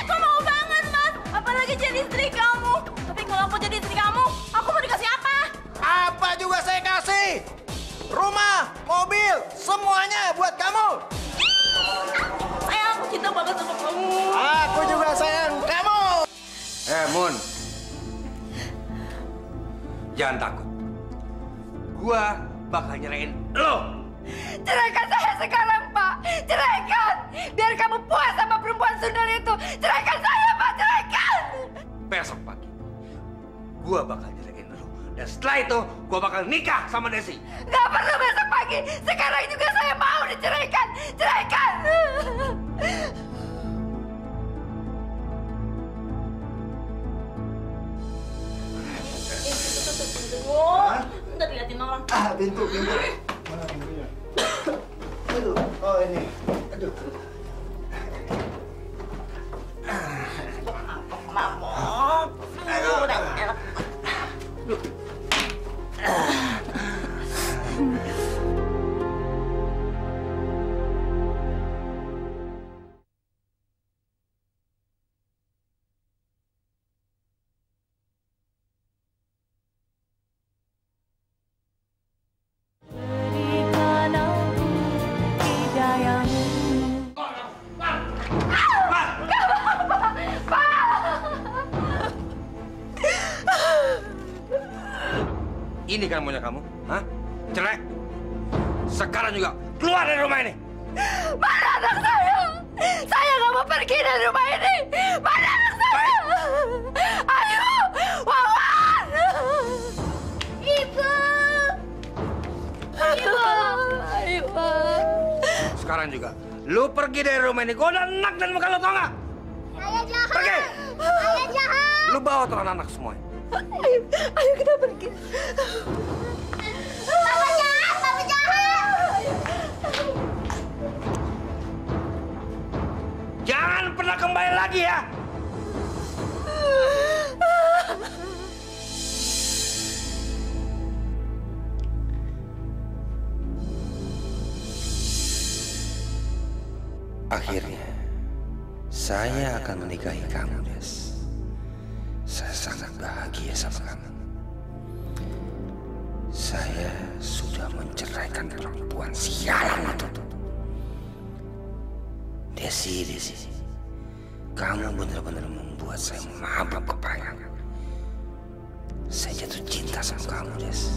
Aku mau banget Mas. Apalagi jadi istri kamu. Tapi kalau aku jadi istri kamu, aku mau dikasih apa? Apa juga saya kasih. Rumah, mobil, semuanya buat kamu. Sayang, aku cinta banget sama kamu. Aku juga sayang kamu. Mun. Jangan takut. Gua bakal nyerahin lo. Ceraikan saya sekarang, Pak. Ceraikan. Biar kamu puas sama perempuan sundal itu. Ceraikan saya, Pak. Ceraikan. Besok pagi. Gua bakal nyerahin lo. Dan setelah itu, gua bakal nikah sama Desi. Gak perlu besok pagi. Sekarang juga saya mau diceraikan. Ceraikan. Ntar liatin orang. Pintu. Mana pintunya? Aduh, oh ini. Aduh. Mabok. Udah enak. Ini kan maunya kamu? Hah? Cerai? Sekarang juga keluar dari rumah ini! Mana anak saya? Saya nggak mau pergi dari rumah ini! Mana anak saya? Ayo! Wawan! Ibu! Ibu! Ibu! Sekarang juga, lu pergi dari rumah ini. Gua udah enak dan muka lu, tau nggak? Saya jahat! Pergi! Saya jahat! Lu bawa tuh anak-anak semua. Ayo kita pergi. Papa jahat! Papa jahat! Jangan pernah kembali lagi ya! Akhirnya, saya akan menikahi kamu, Des. Saya sangat bahagia sama kamu. Saya sudah menceraikan perempuan sialan itu. Desi, kamu benar-benar membuat saya mabuk kepala. Saya jatuh cinta sama kamu, Des.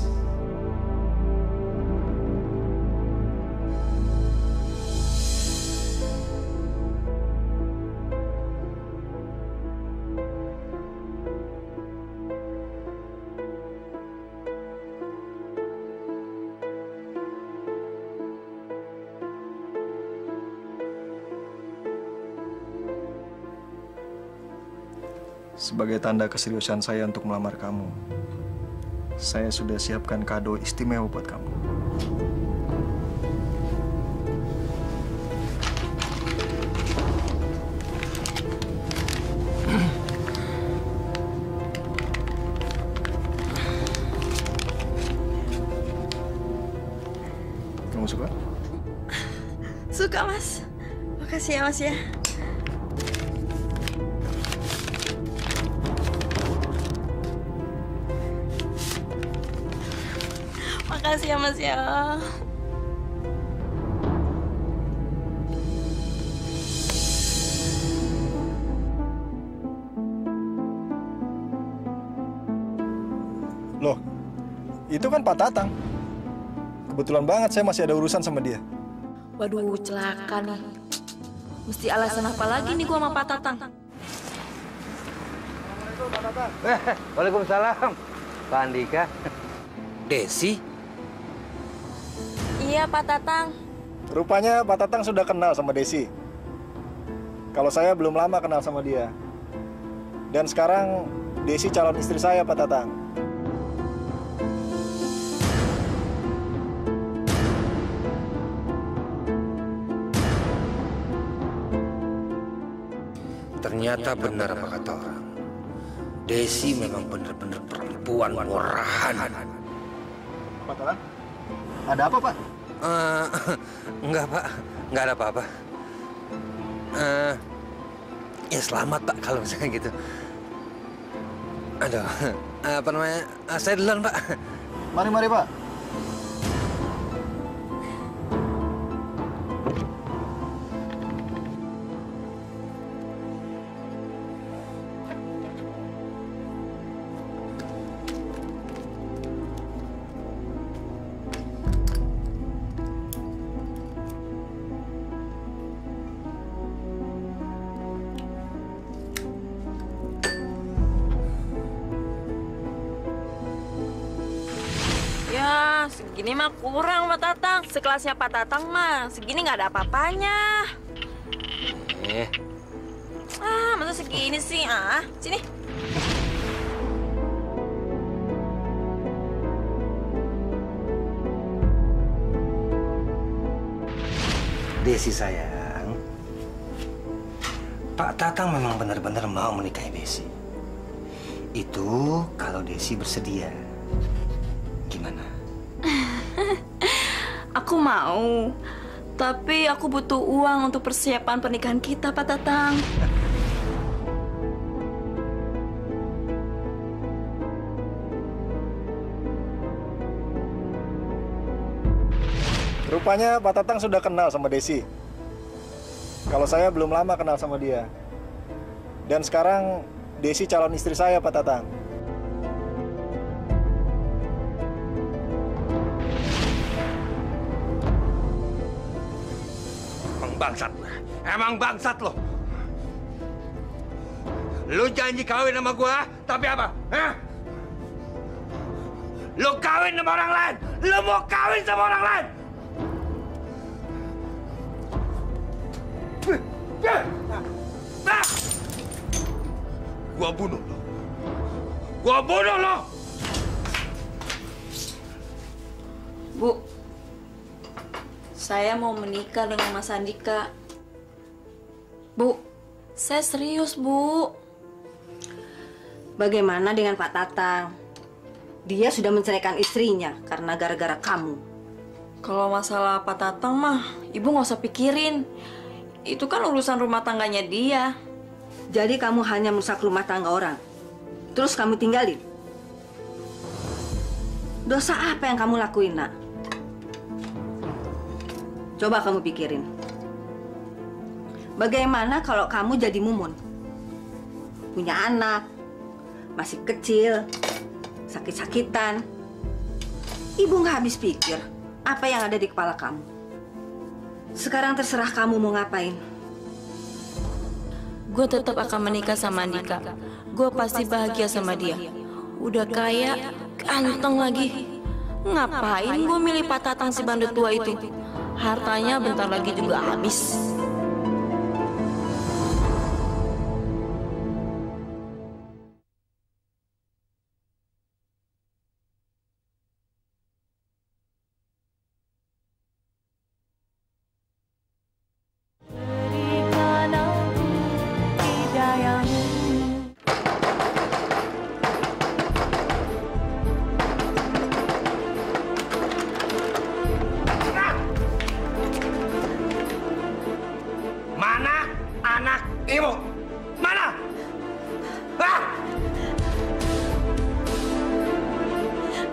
Sebagai tanda keseriusan saya untuk melamar kamu, saya sudah siapkan kado istimewa buat kamu. Kamu suka? Suka, Mas. Makasih ya, Mas ya. Makasih ya, Mas ya. Loh, itu kan Pak Tatang. Kebetulan banget saya masih ada urusan sama dia. Waduh, celaka nih. Mesti alasan apa lagi nih gua sama Pak Tatang? Waalaikumsalam, Pak Andika. Desi? Iya, Pak Tatang. Rupanya Pak Tatang sudah kenal sama Desi. Kalau saya belum lama kenal sama dia. Dan sekarang Desi calon istri saya, Pak Tatang. Ternyata benar apa kata orang. Desi memang benar-benar perempuan murahan. Pak Tatang, ada apa, Pak? Enggak, Pak. Enggak ada apa-apa. Ya selamat, Pak, kalau misalnya gitu. Aduh, apa namanya? Saya duluan, Pak. Mari, Pak. Ya, segini mah kurang, Pak Tatang. Sekelasnya Pak Tatang mah, segini nggak ada apa-apanya. Masa segini sih? Sini. Desi sayang, Pak Tatang memang benar-benar mau menikahi Desi. Itu kalau Desi bersedia. Gimana? Aku mau, tapi aku butuh uang untuk persiapan pernikahan kita, Pak Tatang. Rupanya Pak Tatang sudah kenal sama Desi. Kalau saya belum lama kenal sama dia. Dan sekarang Desi calon istri saya, Pak Tatang. bangsat. Emang bangsat lo. Lu janji kawin sama gua, tapi apa? Hah? Lu kawin sama orang lain. Lu mau kawin sama orang lain. Gua bunuh lo. Gua bunuh lo. Bu, saya mau menikah dengan Mas Andika. Bu, saya serius, Bu. Bagaimana dengan Pak Tatang? Dia sudah menceraikan istrinya karena gara-gara kamu. Kalau masalah Pak Tatang mah, Ibu nggak usah pikirin. Itu kan urusan rumah tangganya dia. Jadi kamu hanya merusak rumah tangga orang, terus kamu tinggalin? Dosa apa yang kamu lakuin, Nak? Coba kamu pikirin. Bagaimana kalau kamu jadi mumun? Punya anak, masih kecil, sakit-sakitan. Ibu nggak habis pikir apa yang ada di kepala kamu. Sekarang terserah kamu mau ngapain. Gue tetap akan menikah sama Andika. Gue pasti bahagia sama dia. Udah kaya, ganteng lagi. Ngapain gue milih Pak Tatang si bandut tua itu? Hartanya bentar lagi juga habis.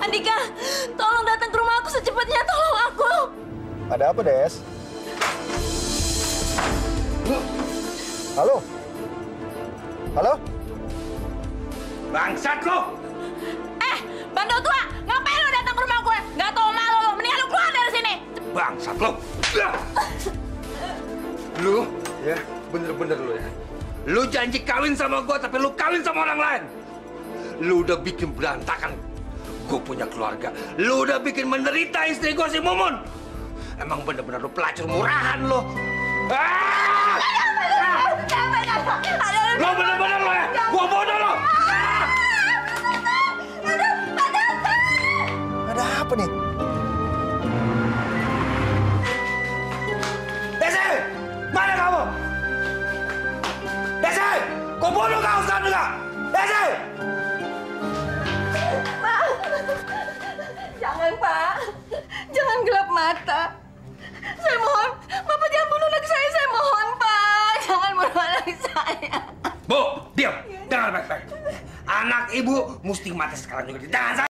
Andika, tolong datang ke rumah aku secepatnya, tolong aku. Ada apa, Des? Halo? Halo? Bangsat lo! Bandel tua, ngapain lo datang ke rumah gue? Nggak tau malu lo, mendingan lo keluar dari sini. Bangsat lo! Lu, ya, bener-bener lu ya. Lu janji kawin sama gua, tapi lu kawin sama orang lain. Lu udah bikin berantakan gue punya keluarga. Lu udah bikin menderita istri gue si Mumun. Emang bener-bener lu pelacur murahan lo. Lo bener-bener lo ya. Gue bodoh lo. Ada apa nih? Desi! Mana kamu? Desi! Kau bunuh kau sekarang juga! Desi! Pak! Jangan, Pak. Jangan gelap mata. Saya mohon, Bapak jangan bunuh anak saya mohon, Pak. Jangan bunuh anak saya. Bu, diam. Dengar baik-baik. Anak ibu mesti mati sekarang juga di tangan saya.